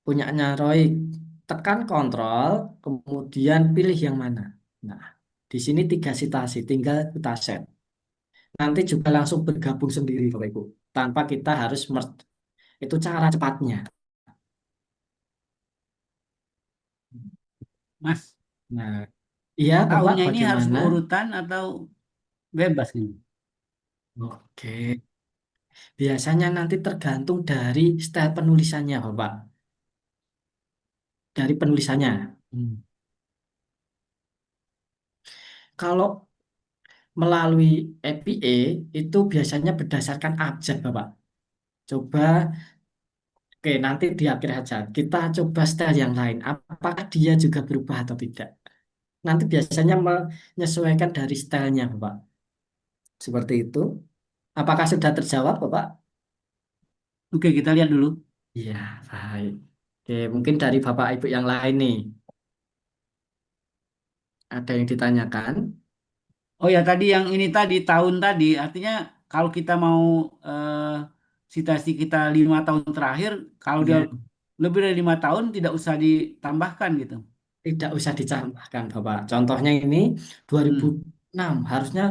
punyanya Roy, tekan kontrol, kemudian pilih yang mana. Nah, di sini 3 citasi, tinggal kita set. Nanti juga langsung bergabung sendiri Bapak Ibu, tanpa kita harus merge Itu cara cepatnya. Mas, Nah, iya Bapak tahunnya ini harus bagaimana? berurutan atau bebas ini? Oke, biasanya nanti tergantung dari style penulisannya Bapak. Dari penulisannya. Hmm. Kalau melalui APA itu biasanya berdasarkan abjad Bapak. Coba, oke nanti di akhir aja. Kita coba style yang lain. Apakah dia juga berubah atau tidak? Nanti biasanya menyesuaikan dari stylenya Bapak. Seperti itu. Apakah sudah terjawab Bapak? Oke, kita lihat dulu. Iya, baik. Oke, mungkin dari Bapak Ibu yang lain nih. Ada yang ditanyakan? Oh ya, tadi yang ini tadi tahun tadi, artinya kalau kita mau eh, citasi kita 5 tahun terakhir, kalau dia Ya, lebih dari 5 tahun tidak usah ditambahkan gitu. tidak usah dicambahkan Bapak. Contohnya ini Hmm. 2006, harusnya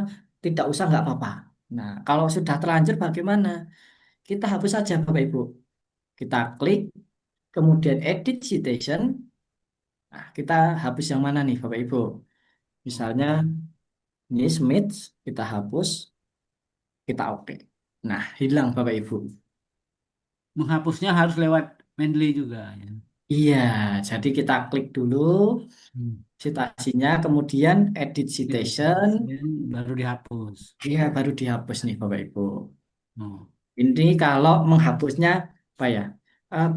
tidak usah nggak apa-apa. Nah, kalau sudah terlanjur bagaimana? Kita hapus saja Bapak Ibu. Kita klik, kemudian edit citation. Nah, kita hapus yang mana nih Bapak Ibu? Misalnya ini Smith, kita hapus, kita oke. Nah, hilang Bapak Ibu. Menghapusnya harus lewat Mendeley juga ya. Iya, jadi kita klik dulu Hmm. citasinya, kemudian edit Itu citation, baru dihapus. iya baru dihapus nih Bapak Ibu. Oh. Ini kalau menghapusnya apa ya? Eh,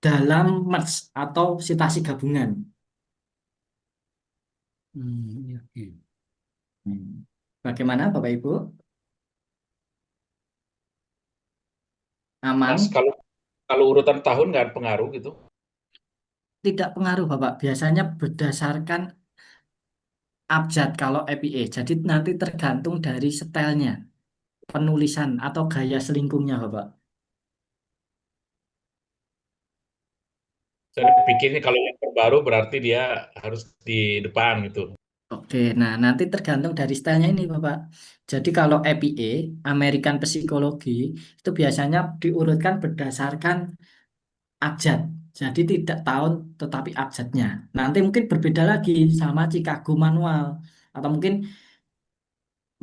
dalam merge atau citasi gabungan. Iya, oke. Hmm. Bagaimana Bapak Ibu? Mas, Aman? kalau urutan tahun nggak pengaruh gitu. Tidak pengaruh Bapak. Biasanya berdasarkan abjad kalau APA. Jadi nanti tergantung dari stylenya, penulisan atau gaya selingkungnya Bapak. Saya pikirnya kalau yang terbaru berarti dia harus di depan gitu. Oke, nah nanti tergantung dari stylenya ini, Bapak. Jadi kalau APA, American Psychology, itu biasanya diurutkan berdasarkan abjad. Jadi tidak tahun tetapi abjadnya. Nanti mungkin berbeda lagi sama Chicago Manual. Atau mungkin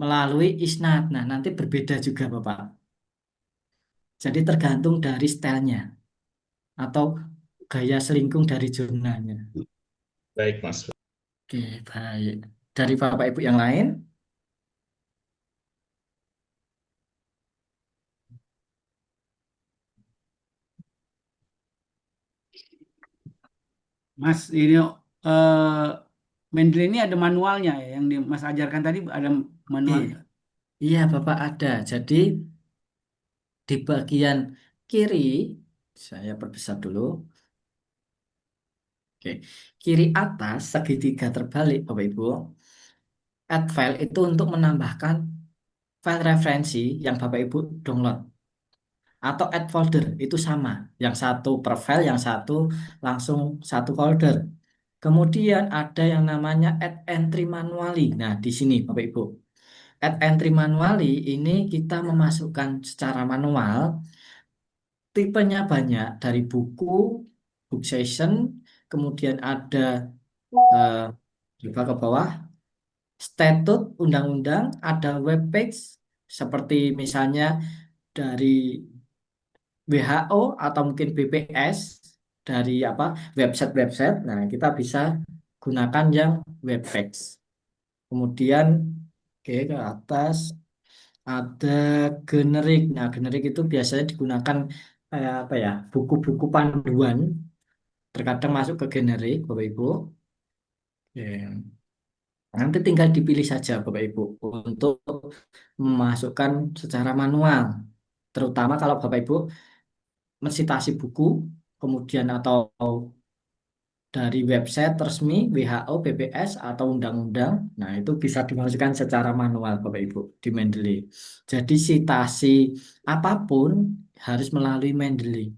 melalui ISNAD. Nah, nanti berbeda juga, Bapak. Jadi tergantung dari stylenya. Atau gaya selingkung dari jurnalnya. Baik, Mas. Oke, baik. Dari Bapak Ibu yang lain? Mas, ini eh Mendeley ini ada manualnya ya, yang Mas ajarkan tadi ada Oke, manualnya. iya Bapak ada. Jadi di bagian kiri, saya perbesar dulu. Oke, kiri atas segitiga terbalik, Bapak Ibu. Add file itu untuk menambahkan file referensi yang Bapak Ibu download. Atau add folder itu sama. Yang satu per file, yang satu langsung satu folder. Kemudian ada yang namanya add entry manually. Nah, di sini Bapak Ibu. Add entry manually ini kita memasukkan secara manual. Tipenya banyak dari buku, book session, kemudian ada eh, juga ke bawah statut undang-undang, ada web page seperti misalnya dari WHO atau mungkin BPS dari apa website-website. Nah, kita bisa gunakan yang web page. Kemudian oke ke atas ada generik. Nah, generik itu biasanya digunakan apa ya buku-buku panduan terkadang masuk ke generik Bapak Ibu. Oke. Nanti tinggal dipilih saja Bapak Ibu untuk memasukkan secara manual. Terutama kalau Bapak Ibu mensitasi buku, kemudian atau dari website resmi WHO, BPS atau undang-undang. Nah, itu bisa dimasukkan secara manual Bapak Ibu di Mendeley. Jadi citasi apapun harus melalui Mendeley.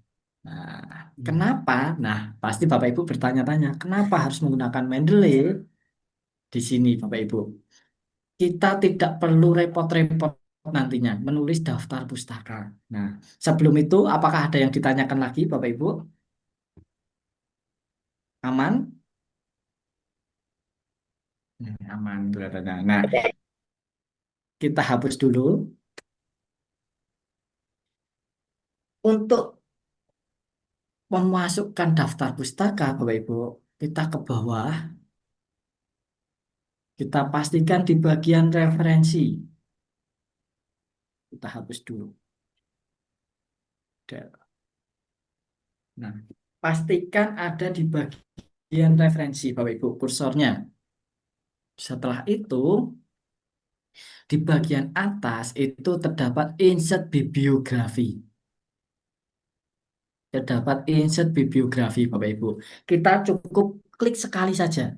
Nah, Hmm. kenapa? Nah, pasti Bapak Ibu bertanya-tanya, kenapa harus menggunakan Mendeley di sini Bapak Ibu? Kita tidak perlu repot-repot nantinya, menulis daftar pustaka. Nah, sebelum itu apakah ada yang ditanyakan lagi Bapak Ibu? Aman? Aman kelihatannya. Nah, kita hapus dulu. Untuk memasukkan daftar pustaka, Bapak Ibu, kita ke bawah, kita pastikan di bagian referensi. Kita hapus dulu. Nah, pastikan ada di bagian referensi, Bapak Ibu, kursornya. Setelah itu, di bagian atas itu terdapat insert bibliografi. Terdapat insert bibliografi, Bapak Ibu. Kita cukup klik sekali saja.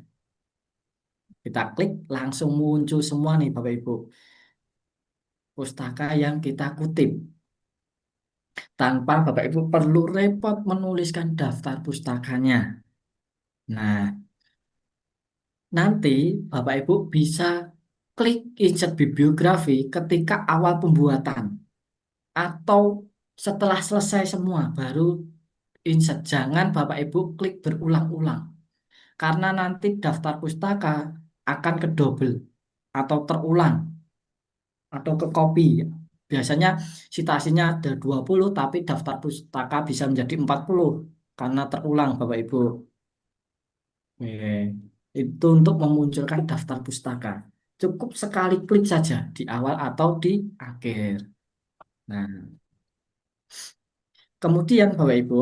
Kita klik, langsung muncul semua nih, Bapak Ibu. Pustaka yang kita kutip. Tanpa Bapak Ibu perlu repot menuliskan daftar pustakanya. Nah, nanti Bapak Ibu bisa klik insert bibliografi ketika awal pembuatan. Atau setelah selesai semua, baru insert. Jangan Bapak Ibu klik berulang-ulang. Karena nanti daftar pustaka akan kedouble atau terulang atau ke copy. Biasanya citasinya ada 20 tapi daftar pustaka bisa menjadi 40 karena terulang Bapak Ibu. Oke. Itu untuk memunculkan daftar pustaka. Cukup sekali klik saja di awal atau di akhir. Nah, kemudian Bapak Ibu,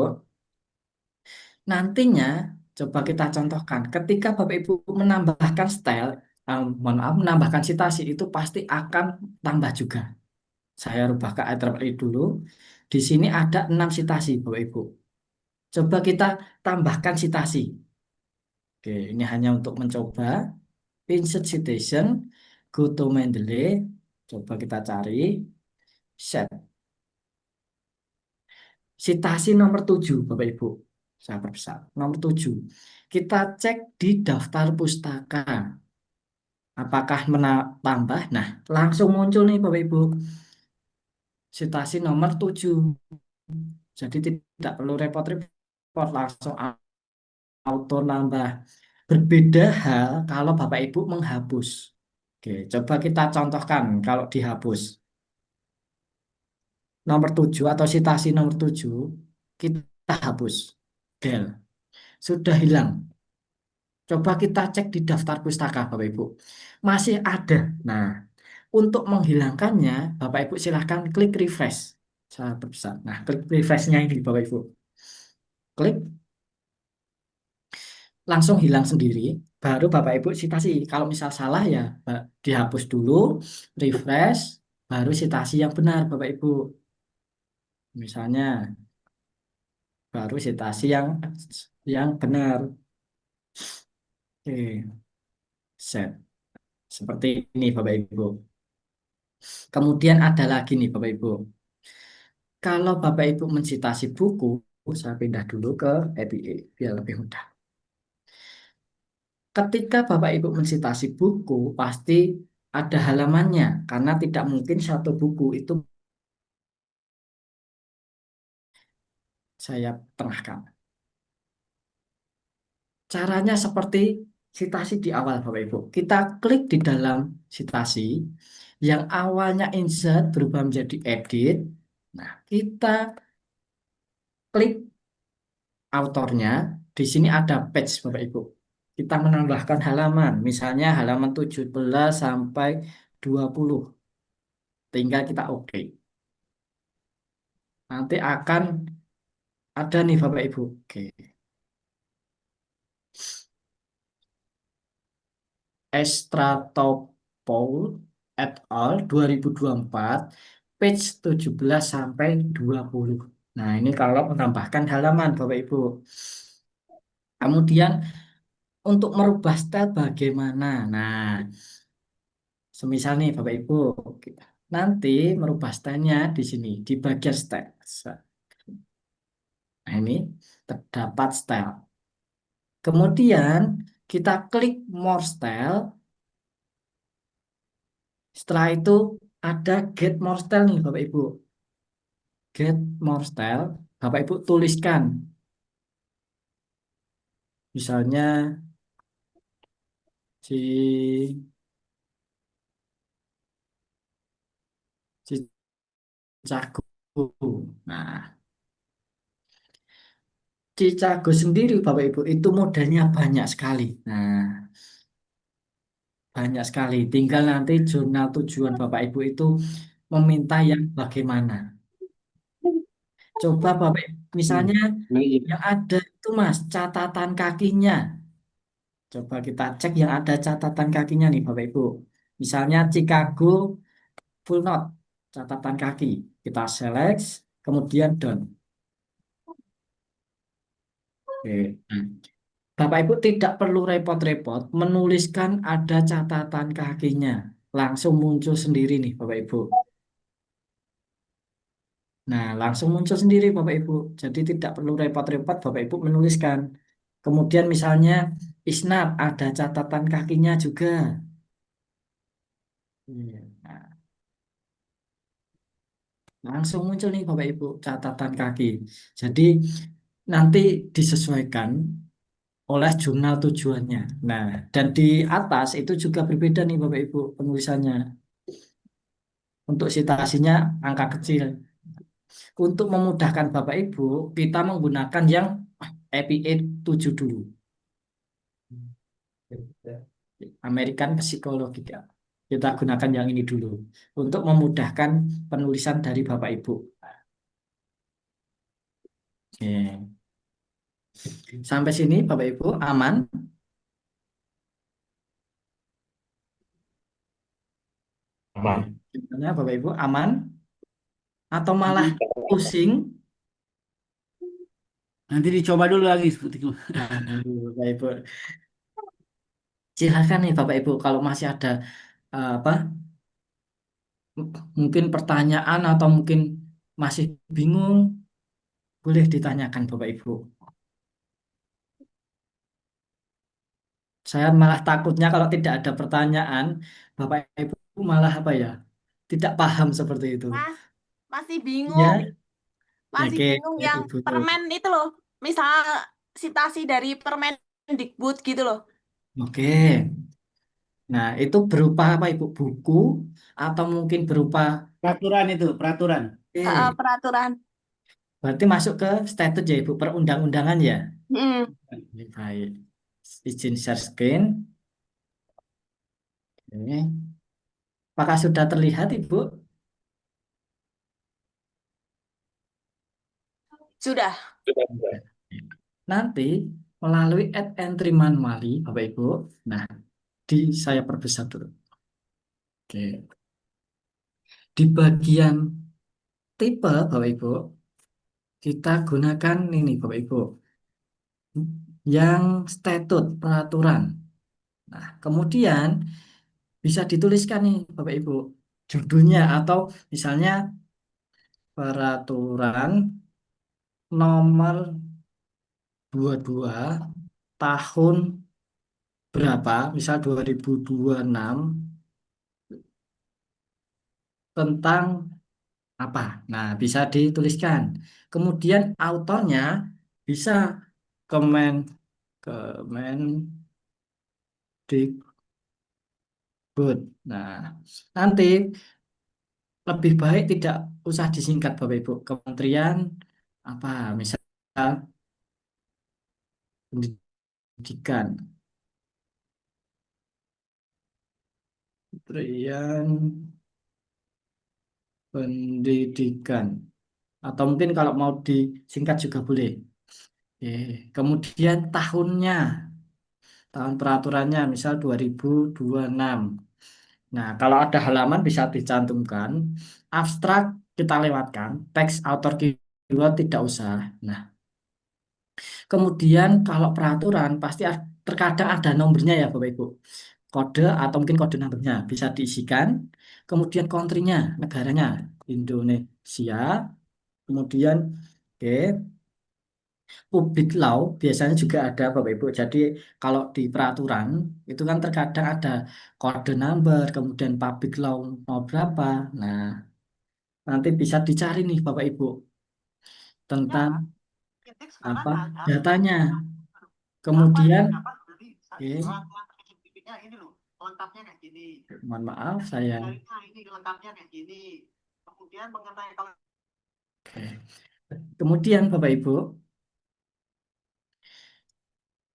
nantinya coba kita contohkan ketika Bapak Ibu menambahkan style, mohon maaf, menambahkan citasi itu pasti akan tambah juga. Saya rubah ke IEEE dulu. Di sini ada 6 citasi, Bapak Ibu. Coba kita tambahkan citasi. Oke, ini hanya untuk mencoba. Insert citation, go to Mendeley. Coba kita cari. Set. Citasi nomor 7, Bapak Ibu. Saya perbesar. Nomor 7. Kita cek di daftar pustaka. Apakah menambah? Nah, langsung muncul nih Bapak Ibu. Citasi nomor 7. Jadi tidak perlu repot-repot, langsung auto nambah. Berbeda hal kalau Bapak Ibu menghapus. Oke, coba kita contohkan kalau dihapus. Nomor 7 atau citasi nomor 7 kita hapus. Del. Sudah hilang. Coba kita cek di daftar pustaka Bapak Ibu. Masih ada. Nah, untuk menghilangkannya Bapak Ibu silahkan klik refresh. Saya perbesar. Nah, klik refreshnya ini Bapak Ibu. Klik, langsung hilang sendiri. Baru Bapak Ibu citasi. Kalau misal salah ya dihapus dulu, refresh, baru citasi yang benar Bapak Ibu. Misalnya baru citasi yang benar. Oke, set. Seperti ini Bapak Ibu. Kemudian ada lagi nih Bapak Ibu. Kalau Bapak Ibu mencitasi buku, saya pindah dulu ke EPA biar lebih mudah. Ketika Bapak Ibu mencitasi buku, pasti ada halamannya, karena tidak mungkin satu buku itu saya tengahkan. Caranya seperti citasi di awal Bapak Ibu. Kita klik di dalam citasi, yang awalnya insert berubah menjadi edit. Nah, kita klik autornya, di sini ada page Bapak Ibu. Kita menambahkan halaman, misalnya halaman 17 sampai 20. Tinggal kita oke. Nanti akan ada nih Bapak Ibu. Oke. Estratopol et al. 2024, page 17 sampai 20. Nah, ini kalau menambahkan halaman Bapak Ibu. Kemudian untuk merubah style bagaimana? Nah, semisal nih Bapak Ibu, nanti merubah stylenya di sini, di bagian style. Nah, ini terdapat style. Kemudian kita klik more style. Setelah itu ada get more style nih Bapak Ibu. Get more style, Bapak Ibu tuliskan. Misalnya Cicago. Nah, Cicago sendiri Bapak Ibu itu modelnya banyak sekali. Nah, banyak sekali. Tinggal nanti jurnal tujuan Bapak Ibu itu meminta yang bagaimana. Coba Bapak Ibu, Hmm. misalnya Iya. yang ada itu Mas, catatan kakinya. Coba kita cek yang ada catatan kakinya nih Bapak Ibu. Misalnya Chicago full note, catatan kaki. Kita select, kemudian done. Oke. Nah, Bapak Ibu tidak perlu repot-repot menuliskan ada catatan kakinya. Langsung muncul sendiri nih Bapak Ibu. Nah, langsung muncul sendiri Bapak Ibu. Jadi tidak perlu repot-repot Bapak Ibu menuliskan. Kemudian misalnya isnad ada catatan kakinya juga. Iya. Nah, langsung muncul nih Bapak Ibu catatan kaki. Jadi nanti disesuaikan oleh jurnal tujuannya. Nah, dan di atas itu juga berbeda nih Bapak Ibu penulisannya. Untuk citasinya angka kecil. Untuk memudahkan Bapak Ibu, kita menggunakan yang APA 7 dulu. American Psychological. Kita gunakan yang ini dulu untuk memudahkan penulisan dari Bapak Ibu. Oke. Sampai sini Bapak Ibu aman? Aman. Gimana Bapak Ibu aman? Atau malah pusing? Nanti dicoba dulu lagi seperti itu. Aduh, Bapak Ibu. Silakan nih Bapak Ibu kalau masih ada apa mungkin pertanyaan atau mungkin masih bingung, boleh ditanyakan Bapak Ibu. Saya malah takutnya kalau tidak ada pertanyaan, Bapak Ibu malah apa ya? Tidak paham seperti itu. Mas, masih bingung. Ya, Masih oke, bingung yang Ibu. permen itu loh. Misal citasi dari Permendikbud gitu loh. Oke. Nah, itu berupa apa Ibu? Buku atau mungkin berupa Peraturan itu, peraturan. Peraturan. berarti masuk ke statut ya Ibu, perundang-undangan ya. Mm. Oke, baik. Izin share screen. Oke. Apakah sudah terlihat Ibu? Sudah. Sudah. Nanti melalui add entry manually Bapak Ibu. Nah, saya perbesar dulu. Oke. Di bagian tipe Bapak Ibu, kita gunakan ini Bapak Ibu. Yang statut peraturan. Nah, kemudian bisa dituliskan nih Bapak Ibu judulnya atau misalnya peraturan nomor 22 tahun berapa, misal 2026 tentang apa. Nah, bisa dituliskan. Kemudian autornya bisa Kemen Kemendikbud. Nah, nanti lebih baik tidak usah disingkat Bapak Ibu. Kementerian apa, misal pendidikan. Kementerian Pendidikan. Atau mungkin kalau mau disingkat juga boleh. Oke. Kemudian tahunnya, tahun peraturannya misal 2026. Nah, kalau ada halaman bisa dicantumkan. Abstrak kita lewatkan, teks author keyword tidak usah. Nah, kemudian kalau peraturan pasti terkadang ada nomornya ya Bapak Ibu. Kode atau mungkin kode nomornya bisa diisikan. Kemudian country-nya, negaranya Indonesia. Kemudian oke, Public law biasanya juga ada Bapak Ibu. Jadi kalau di peraturan itu kan terkadang ada kode number, kemudian public law mau berapa. Nah, nanti bisa dicari nih Bapak Ibu tentang apa datanya. Kemudian, oke, mohon maaf saya. Oke. Kemudian Bapak Ibu,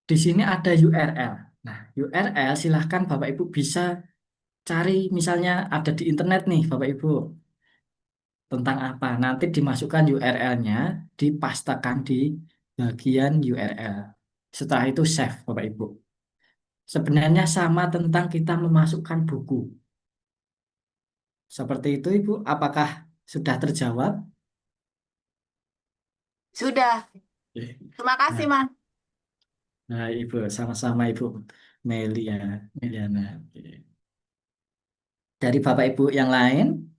di sini ada URL. Nah, URL silahkan Bapak Ibu bisa cari misalnya ada di internet nih Bapak Ibu tentang apa. Nanti dimasukkan URL-nya, dipastekan di bagian URL. Setelah itu save Bapak Ibu. Sebenarnya sama tentang kita memasukkan buku. Seperti itu Ibu, apakah sudah terjawab? Sudah. Oke. Terima kasih, Nah, Mas. nah Ibu, sama-sama Ibu Melia, Meliana. Oke. Dari Bapak Ibu yang lain?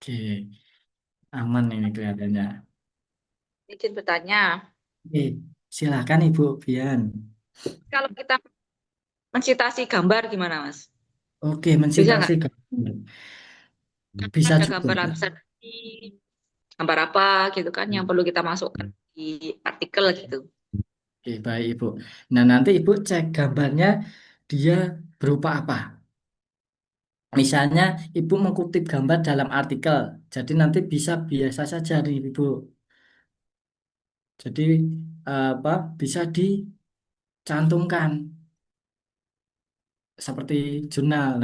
Oke, aman ini kelihatannya. Izin bertanya, Oke, silakan Ibu Bian. kalau kita mensitasi gambar gimana, Mas? Oke, Bisa mensitasi nggak? gambar. Kan Bisa ada juga. gambar abstraksi, gambar apa gitu kan yang perlu kita masukkan di artikel gitu. Oke, baik Ibu. Nah, nanti Ibu cek gambarnya dia berupa apa. Misalnya Ibu mengutip gambar dalam artikel, jadi nanti bisa biasa saja nih Ibu. Jadi apa bisa dicantumkan seperti jurnal.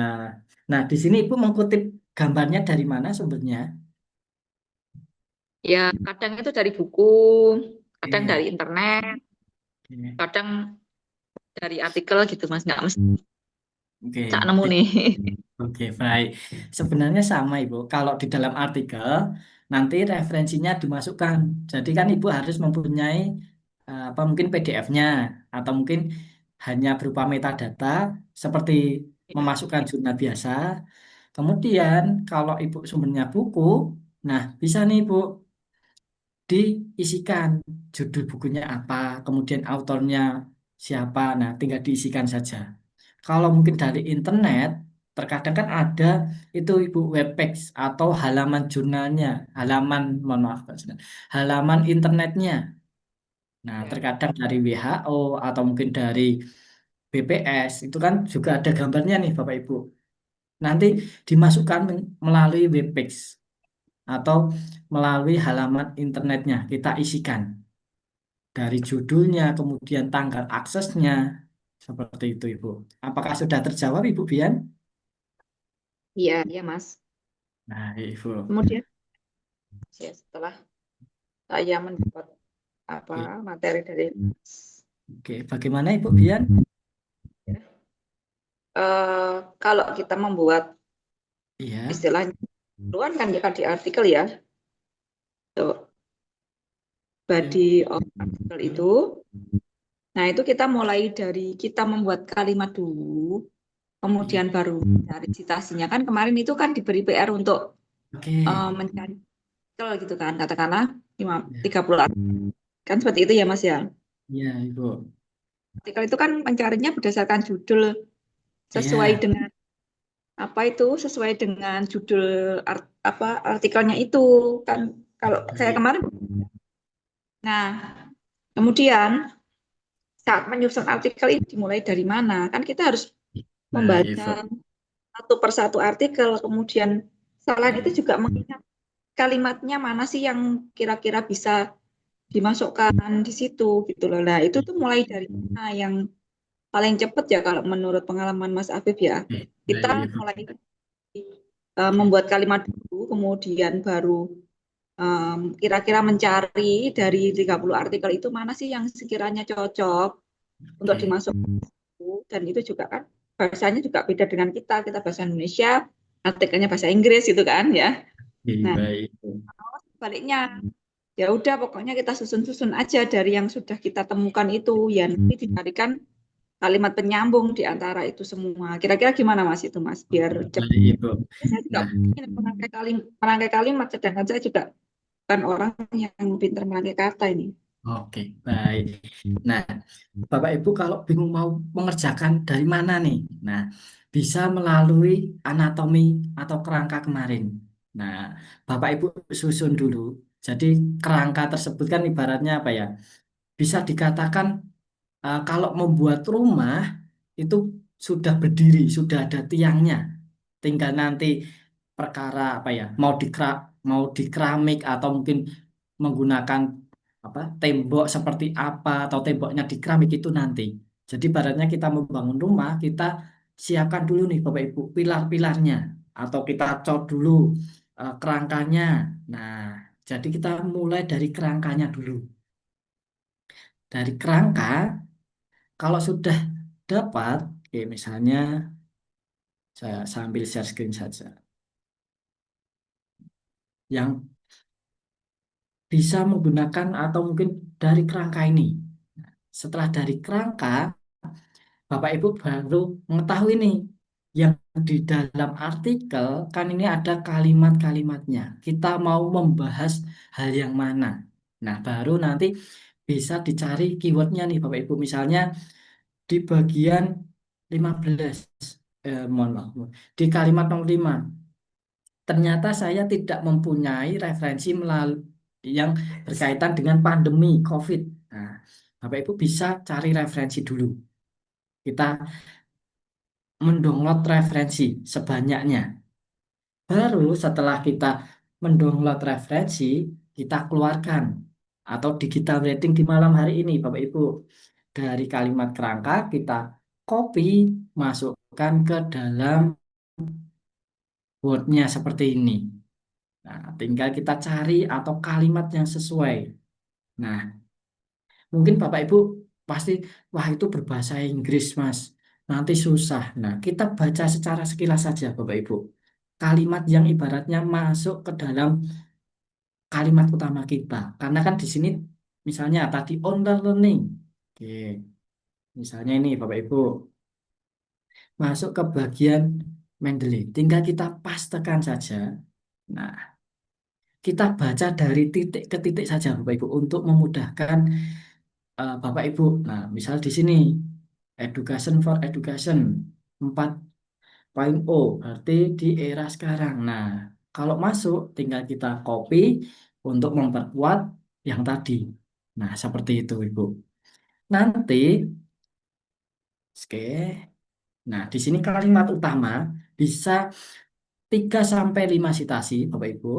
Nah di sini Ibu mengutip gambarnya dari mana sumbernya? Ya, kadang itu dari buku, kadang Oke, dari internet, oke, kadang dari artikel gitu, Mas. Nggak mesti oke. cak nemu nih. Oke, baik. Sebenarnya sama Ibu. Kalau di dalam artikel nanti referensinya dimasukkan. Jadi kan Ibu harus mempunyai apa mungkin PDF-nya atau mungkin hanya berupa metadata seperti memasukkan jurnal biasa. Kemudian kalau Ibu sumbernya buku, nah bisa nih Ibu diisikan judul bukunya apa, kemudian autornya siapa. Nah, tinggal diisikan saja. Kalau mungkin dari internet, terkadang kan ada itu Ibu webpage atau halaman jurnalnya, halaman, mohon maaf, Pak Sinan, halaman internetnya. Nah, terkadang dari WHO atau mungkin dari BPS, itu kan juga ada gambarnya nih Bapak Ibu. Nanti dimasukkan melalui webpage atau melalui halaman internetnya, kita isikan dari judulnya, kemudian tanggal aksesnya, seperti itu Ibu. Apakah sudah terjawab Ibu Bian? Iya, iya, Mas. Nah, Ibu. Kemudian ya, setelah saya mendapat apa Oke, materi dari oke. Bagaimana Ibu Bian? kalau kita membuat Iya, istilahnya duluan kan ya di artikel ya, tuh, body of artikel itu. Nah, itu kita mulai dari kita membuat kalimat dulu, kemudian baru dari citasinya. Kan kemarin itu kan diberi PR untuk oke. mencari artikel gitu kan, katakanlah Ya, 30 artikel. Kan seperti itu ya, Mas ya. iya Ibu. Artikel itu kan pencariannya berdasarkan judul sesuai Iya, dengan apa itu sesuai dengan judul apa artikelnya itu kan kalau saya baik. kemarin. Nah, kemudian saat menyusun artikel ini dimulai dari mana? Kan kita harus Baik, Ibu. membaca satu persatu artikel, kemudian selain itu juga mengingat kalimatnya mana sih yang kira-kira bisa dimasukkan di situ gitu loh. Nah, itu tuh mulai dari mana yang paling cepat ya kalau menurut pengalaman Mas Afif ya. Baik, Kita Ibu. mulai membuat kalimat dulu, kemudian baru kira-kira mencari dari 30 artikel itu mana sih yang sekiranya cocok untuk Oke, dimasukkan. Dan itu juga kan bahasanya juga beda dengan kita bahasa Indonesia, artikelnya bahasa Inggris gitu kan ya. Nah, baik. sebaliknya ya udah pokoknya kita susun-susun aja dari yang sudah kita temukan itu ya nanti dicarikan kalimat penyambung di antara itu semua. Kira-kira gimana Mas itu Mas? Biar cepat. Baik, Ibu. Saya juga Nah, mungkin merangkai kalimat, sedangkan saya juga bukan orang yang pintar merangkai kata ini. oke, baik. Nah, Bapak Ibu kalau bingung mau mengerjakan dari mana nih? Nah, bisa melalui anatomi atau kerangka kemarin. Nah, Bapak Ibu susun dulu. Jadi kerangka tersebut kan ibaratnya apa ya? Bisa dikatakan kalau membuat rumah itu sudah berdiri, sudah ada tiangnya. Tinggal nanti perkara apa ya? Mau di keramik atau mungkin menggunakan apa tembok seperti apa atau temboknya di keramik itu nanti. Jadi baratnya kita membangun rumah, kita siapkan dulu nih Bapak Ibu pilar-pilarnya atau kita cor dulu kerangkanya. Nah, jadi kita mulai dari kerangkanya dulu. Dari kerangka, kalau sudah dapat, oke, misalnya saya sambil share screen saja. Yang bisa menggunakan atau mungkin dari kerangka ini. Setelah dari kerangka, Bapak Ibu baru mengetahui nih yang di dalam artikel kan ini ada kalimat-kalimatnya. Kita mau membahas hal yang mana. Nah, baru nanti bisa dicari keywordnya nih Bapak Ibu. Misalnya di bagian 15, mohon maaf, di kalimat nomor 5. Ternyata saya tidak mempunyai referensi yang berkaitan dengan pandemi COVID. Nah, Bapak Ibu bisa cari referensi dulu. Kita mendownload referensi sebanyaknya. Baru setelah kita mendownload referensi, kita keluarkan atau digital writing di malam hari ini, Bapak Ibu. Dari kalimat kerangka kita copy, masukkan ke dalam Word-nya seperti ini. Nah, tinggal kita cari atau kalimat yang sesuai. Nah, mungkin Bapak Ibu pasti, wah itu berbahasa Inggris, Mas. Nanti susah. Nah, kita baca secara sekilas saja, Bapak Ibu. Kalimat yang ibaratnya masuk ke dalam kalimat utama kita. Karena kan di sini misalnya tadi on learning. Oke, misalnya ini Bapak Ibu masuk ke bagian Mendeley. Tinggal kita pastekan saja. Nah, kita baca dari titik ke titik saja Bapak Ibu untuk memudahkan Bapak Ibu. Nah, misal di sini Education for Education 4.0 berarti di era sekarang. Nah, kalau masuk tinggal kita copy untuk memperkuat yang tadi. Nah, seperti itu Ibu. Nanti oke. Nah, di sini kalimat utama bisa 3 sampai 5 citasi Bapak Ibu.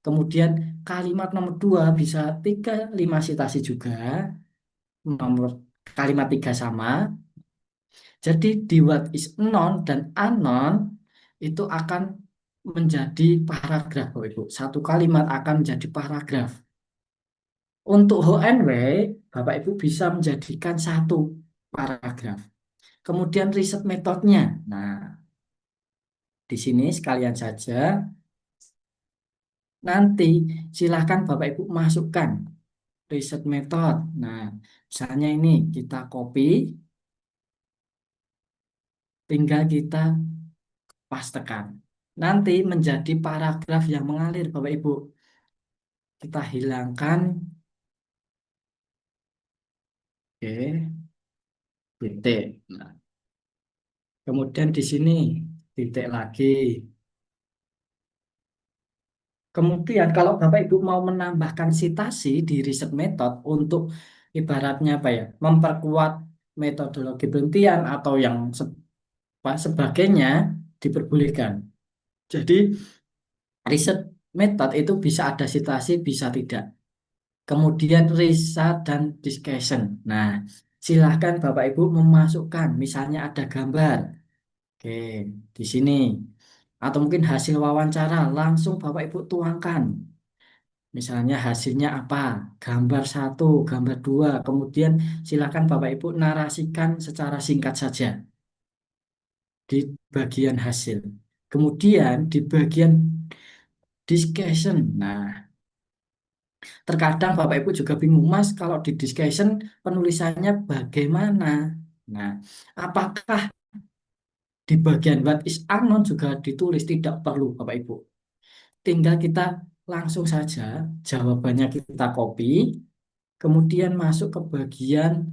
Kemudian kalimat nomor 2 bisa 3, 5 citasi juga. Nomor kalimat 3 sama. Jadi di what is known dan unknown itu akan menjadi paragraf, Bapak Ibu. Satu kalimat akan menjadi paragraf. Untuk how and why, Bapak Ibu bisa menjadikan satu paragraf. Kemudian riset metodenya. Nah, di sini sekalian saja. Nanti silahkan Bapak Ibu masukkan riset metode. Nah, misalnya ini kita copy, tinggal kita pastekan. Nanti menjadi paragraf yang mengalir, Bapak Ibu. Kita hilangkan, oke, titik. Nah, kemudian di sini titik lagi. Kemudian kalau Bapak Ibu mau menambahkan citasi di riset metode untuk ibaratnya apa ya, memperkuat metodologi penelitian atau yang sebagainya diperbolehkan. Jadi riset method itu bisa ada citasi, bisa tidak. Kemudian riset dan discussion. Nah, silahkan Bapak Ibu memasukkan, misalnya ada gambar. Oke, di sini. Atau mungkin hasil wawancara, langsung Bapak Ibu tuangkan. Misalnya hasilnya apa? Gambar 1, gambar 2. Kemudian silahkan Bapak Ibu narasikan secara singkat saja di bagian hasil. Kemudian di bagian discussion. Nah, terkadang Bapak Ibu juga bingung, Mas, kalau di discussion penulisannya bagaimana? Nah, apakah di bagian what is unknown juga ditulis? Tidak perlu, Bapak Ibu. Tinggal kita langsung saja jawabannya kita copy, kemudian masuk ke bagian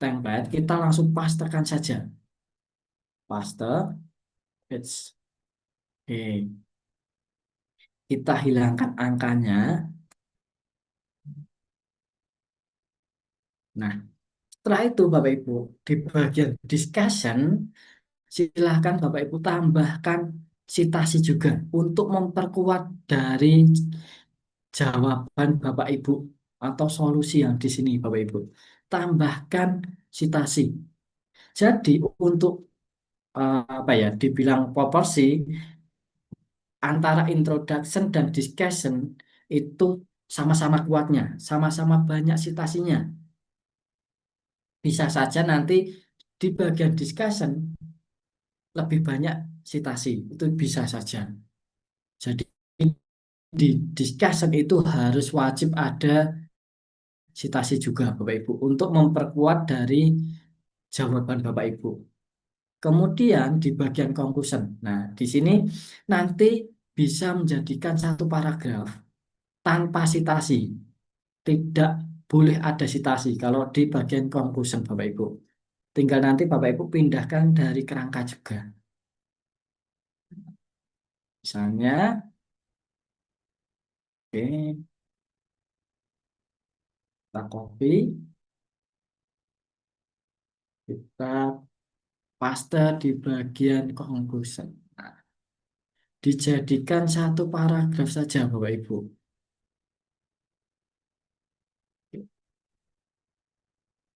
template, kita langsung pastekan saja. Paste, it's oke. Kita hilangkan angkanya. Nah, setelah itu Bapak Ibu, di bagian discussion, silahkan Bapak Ibu tambahkan citasi juga untuk memperkuat dari jawaban Bapak Ibu atau solusi yang di sini Bapak Ibu. Tambahkan citasi. Jadi untuk apa ya, dibilang proporsi antara introduction dan discussion itu sama-sama kuatnya, sama-sama banyak citasinya. Bisa saja nanti di bagian discussion lebih banyak citasi, itu bisa saja. Jadi di discussion itu harus wajib ada citasi juga Bapak Ibu untuk memperkuat dari jawaban Bapak Ibu. Kemudian di bagian conclusion. Nah, di sini nanti bisa menjadikan satu paragraf tanpa citasi. Tidak boleh ada citasi kalau di bagian conclusion Bapak Ibu. Tinggal nanti Bapak Ibu pindahkan dari kerangka juga. Misalnya, oke, kita copy, kita paste di bagian conclusion. Nah, dijadikan satu paragraf saja Bapak Ibu.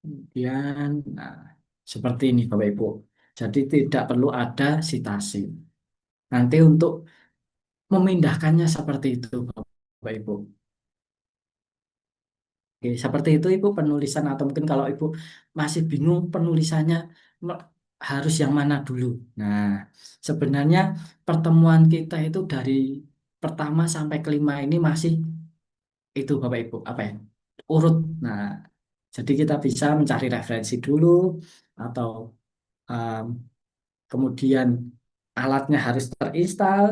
Kemudian, nah, seperti ini Bapak Ibu. Jadi tidak perlu ada citasi. Nanti untuk memindahkannya seperti itu Bapak Ibu. Oke, seperti itu Ibu penulisan atau mungkin kalau Ibu masih bingung penulisannya harus yang mana dulu. Nah, sebenarnya pertemuan kita itu dari pertama sampai kelima ini masih itu Bapak Ibu apa ya? Urut. Nah, jadi kita bisa mencari referensi dulu atau um, kemudian alatnya harus terinstal,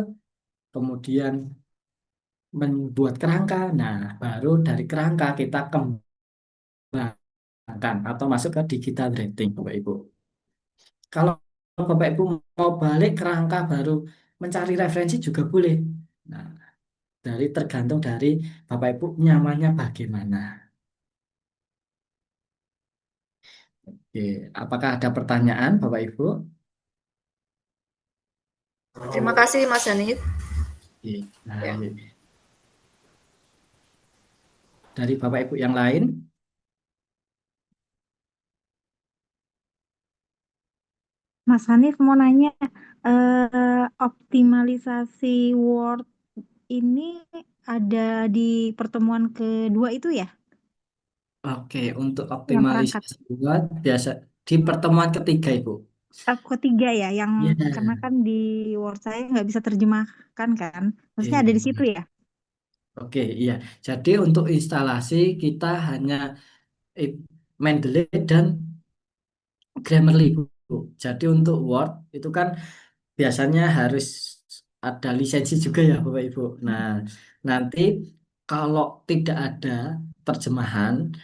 kemudian membuat kerangka. Nah, baru dari kerangka kita kembangkan atau masuk ke digital writing, Bapak Ibu. Kalau Bapak Ibu mau balik kerangka baru mencari referensi juga boleh. Nah, dari tergantung dari Bapak Ibu nyamannya bagaimana. Oke, apakah ada pertanyaan Bapak Ibu? Terima kasih Mas Hanif. Oke, nah, Ya. dari Bapak Ibu yang lain? Mas Hanif mau nanya, optimalisasi Word ini ada di pertemuan kedua itu ya, Oke, untuk yang perangkat optimalisasi buat biasa di pertemuan ketiga Ibu. ketiga ya, yang Ya, karena kan di Word saya nggak bisa terjemahkan kan, maksudnya ada di situ iya. ya. Oke, iya. Jadi untuk instalasi kita hanya eh, Mendeley dan Grammarly, Bu. Jadi untuk Word itu kan biasanya harus ada lisensi juga ya, Bapak Ibu. Nah, nanti kalau tidak ada terjemahan,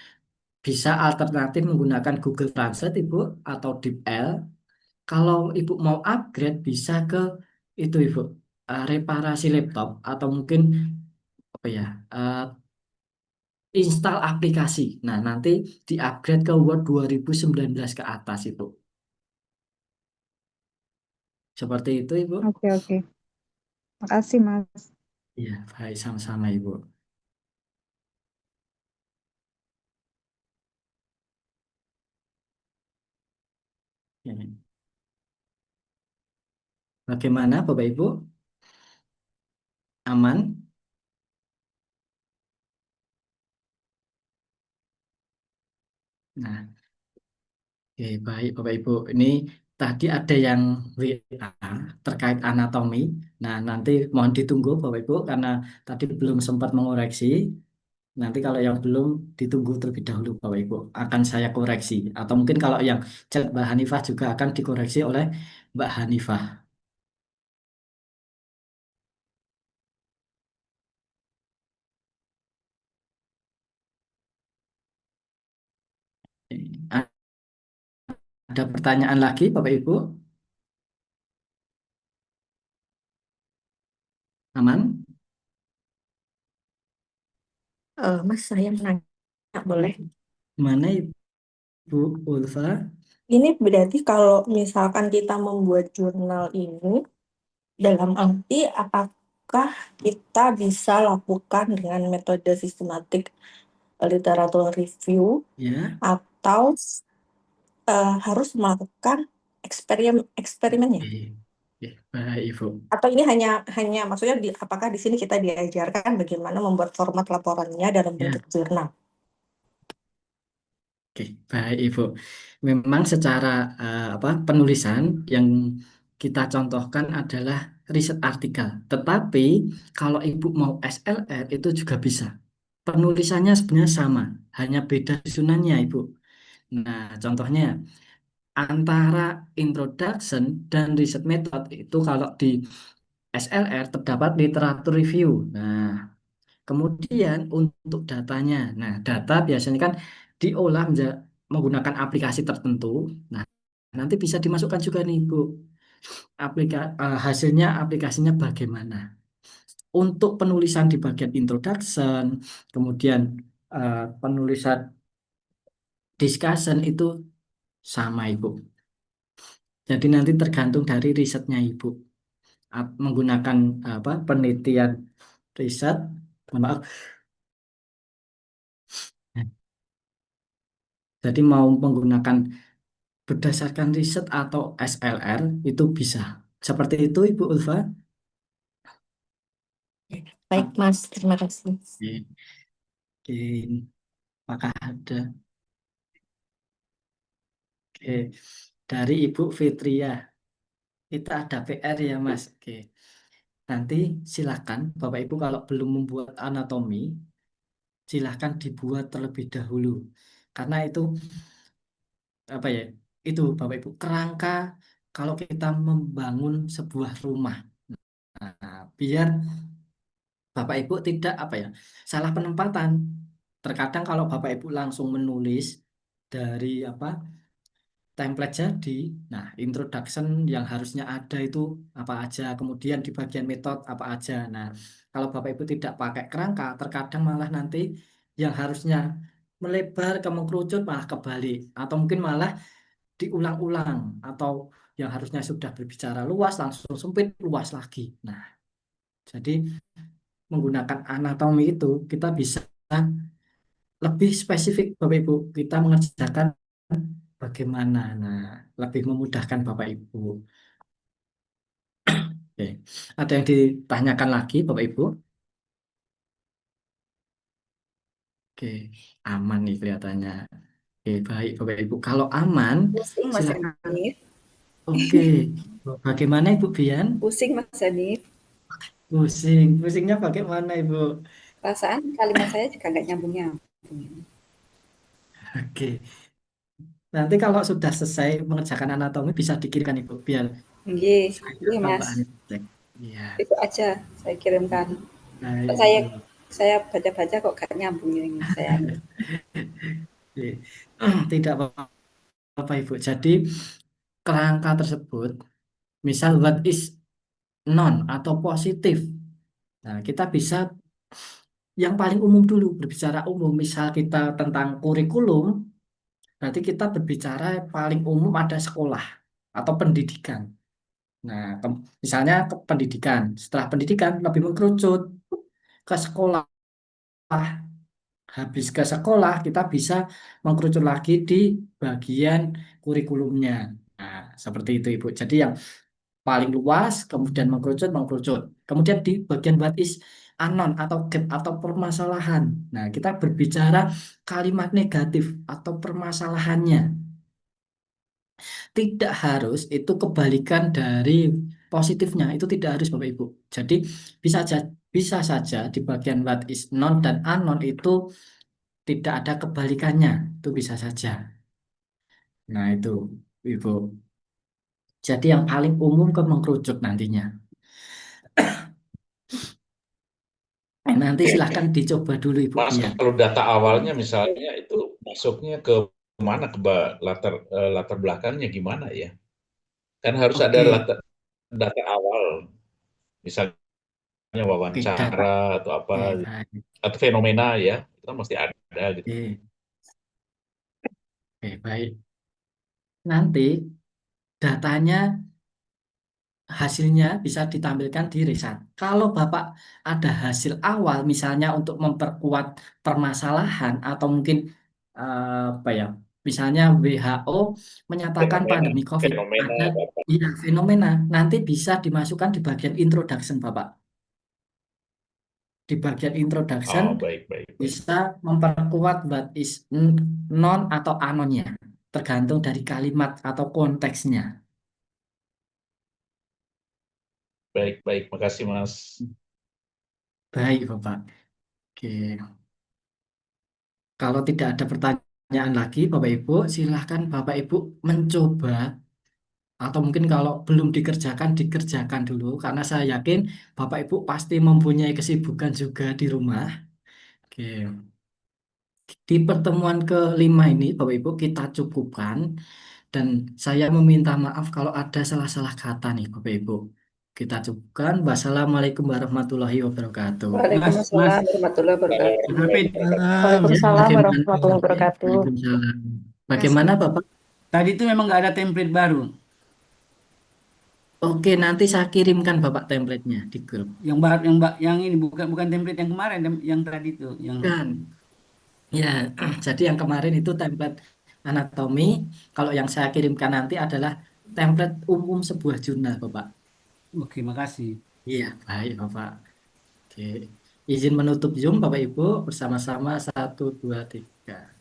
bisa alternatif menggunakan Google Translate, Ibu, atau DeepL. Kalau Ibu mau upgrade, bisa ke itu, Ibu, reparasi laptop atau mungkin apa ya, install aplikasi. Nah, nanti di-upgrade ke Word 2019 ke atas itu. Seperti itu, Ibu. Oke, oke. Makasih, Mas. Iya, baik sama-sama, Ibu. Ya. Bagaimana, Bapak Ibu? Aman? Nah, oke, baik, Bapak Ibu. Ini tadi ada yang WA terkait anatomi. Nah, nanti mohon ditunggu, Bapak Ibu, karena tadi belum sempat mengoreksi. Nanti kalau yang belum ditunggu terlebih dahulu Bapak Ibu. Akan saya koreksi. Atau mungkin kalau yang chat Mbak Hanifah juga akan dikoreksi oleh Mbak Hanifah. Ada pertanyaan lagi Bapak Ibu? Aman? Mas, saya menanya, boleh? Mana Ibu Ulfa? Ini berarti kalau misalkan kita membuat jurnal ini, dalam arti apakah kita bisa lakukan dengan metode sistematik literatur review Ya, atau harus melakukan eksperimennya? oke. Oke, baik Ibu. Atau ini hanya maksudnya apakah di sini kita diajarkan bagaimana membuat format laporannya dalam Ya, bentuk jurnal? oke, baik Ibu. Memang secara penulisan yang kita contohkan adalah riset artikel. Tetapi kalau Ibu mau SLR itu juga bisa. Penulisannya sebenarnya sama, hanya beda susunannya Ibu. Nah, contohnya antara introduction dan riset method itu kalau di SLR terdapat literatur review. Nah, kemudian untuk datanya, nah data biasanya kan diolah menggunakan aplikasi tertentu. Nah, nanti bisa dimasukkan juga nih Bu, hasilnya aplikasinya bagaimana. Untuk penulisan di bagian introduction, kemudian penulisan discussion itu sama Ibu. Jadi nanti tergantung dari risetnya Ibu. Menggunakan penelitian riset, mohon maaf. Jadi mau menggunakan berdasarkan riset atau SLR itu bisa. Seperti itu Ibu Ulfa. Baik, Mas. Terima kasih. Oke. Oke. Maka ada. Oke. Dari Ibu Fitria. Kita ada PR ya Mas. Oke. Nanti silakan Bapak Ibu kalau belum membuat anatomi, silakan dibuat terlebih dahulu. Karena itu apa ya? Itu Bapak Ibu kerangka kalau kita membangun sebuah rumah. Nah, biar Bapak Ibu tidak salah penempatan. Terkadang kalau Bapak Ibu langsung menulis dari template jadi, nah introduction yang harusnya ada itu apa aja, kemudian di bagian metode apa aja. Nah, kalau Bapak Ibu tidak pakai kerangka, terkadang malah nanti yang harusnya melebar ke mengkerucut malah kebalik, atau mungkin malah diulang-ulang, atau yang harusnya sudah berbicara luas langsung sempit luas lagi. Nah, jadi menggunakan anatomi itu kita bisa lebih spesifik Bapak Ibu, kita mengerjakan bagaimana. Nah, lebih memudahkan Bapak Ibu. Oke. Ada yang ditanyakan lagi Bapak Ibu? Oke, aman nih kelihatannya. Oke, baik Bapak Ibu. Kalau aman, Pusing Mas silakan. Hanif. Oke, bagaimana Ibu Bian? Pusing Mas Hanif. Pusing, pusingnya bagaimana Ibu? Perasaan kalimat saya juga nggak nyambung-nyambung. Oke, nanti kalau sudah selesai mengerjakan anatomi bisa dikirimkan Ibu, biar Nggih, saya nggih atau Mbak Mas. Anit cek. Iya, Itu aja saya kirimkan. baik Kok Ibu. saya baca-baca kok gak nyambung ini saya. Oke. Tidak apa-apa Ibu. Jadi kerangka tersebut, misal what is non atau positif. Nah, kita bisa yang paling umum dulu, berbicara umum. Misal kita tentang kurikulum, berarti kita berbicara paling umum ada sekolah atau pendidikan. Nah, misalnya ke pendidikan. Setelah pendidikan lebih mengkerucut ke sekolah. Habis ke sekolah, kita bisa mengkerucut lagi di bagian kurikulumnya. Nah, seperti itu Ibu. Jadi yang paling luas, kemudian mengkerucut, mengkerucut. Kemudian di bagian what is anon atau gap atau permasalahan. Nah, kita berbicara kalimat negatif atau permasalahannya. Tidak harus itu kebalikan dari positifnya itu tidak harus Bapak Ibu. Jadi bisa saja di bagian what is known dan unknown itu tidak ada kebalikannya, itu bisa saja. Nah itu Ibu. Jadi yang paling umum ke mengkerucut nantinya. Nanti silahkan dicoba dulu Ibu Mas, lihat. kalau data awalnya misalnya itu masuknya ke mana, ke latar belakangnya gimana ya? Kan harus ada Oke, data awal, misalnya oke data. wawancara atau apa, Oke, baik. atau fenomena ya, itu kan mesti ada gitu. Oke, oke, baik. Nanti datanya hasilnya bisa ditampilkan di riset. Kalau Bapak ada hasil awal misalnya untuk memperkuat permasalahan atau mungkin apa ya, misalnya WHO menyatakan Fenomena, pandemi COVID fenomena ada, apa? iya fenomena, nanti bisa dimasukkan di bagian introduction Bapak. Di bagian introduction Oh, baik, baik, baik. bisa memperkuat what is non atau anonnya, tergantung dari kalimat atau konteksnya. Baik, baik. Makasih, Mas. Baik Bapak. Oke. Kalau tidak ada pertanyaan lagi, Bapak Ibu, silahkan Bapak Ibu mencoba, atau mungkin kalau belum dikerjakan, dikerjakan dulu, karena saya yakin Bapak Ibu pasti mempunyai kesibukan juga di rumah. Oke. Di pertemuan kelima ini, Bapak Ibu, kita cukupkan, dan saya meminta maaf kalau ada salah-salah kata nih, Bapak Ibu. Kita cukupkan. Wassalamualaikum warahmatullahi wabarakatuh. Mas, Waalaikumsalam warahmatullahi wabarakatuh. HP Salam. Ya, Waalaikumsalam bagaimana? warahmatullahi wabarakatuh. Waalaikumsalam. Bagaimana, Bapak? tadi itu memang nggak ada template baru. Oke, nanti saya kirimkan Bapak templatenya di grup. Yang ini bukan template yang kemarin, yang tadi itu, yang Kan? Ya, jadi yang kemarin itu template anatomi. Kalau yang saya kirimkan nanti adalah template umum sebuah jurnal, Bapak. oke, makasih. Iya, baik, Bapak. Oke. Izin menutup Zoom, Bapak Ibu, bersama-sama. 1, 2, 3.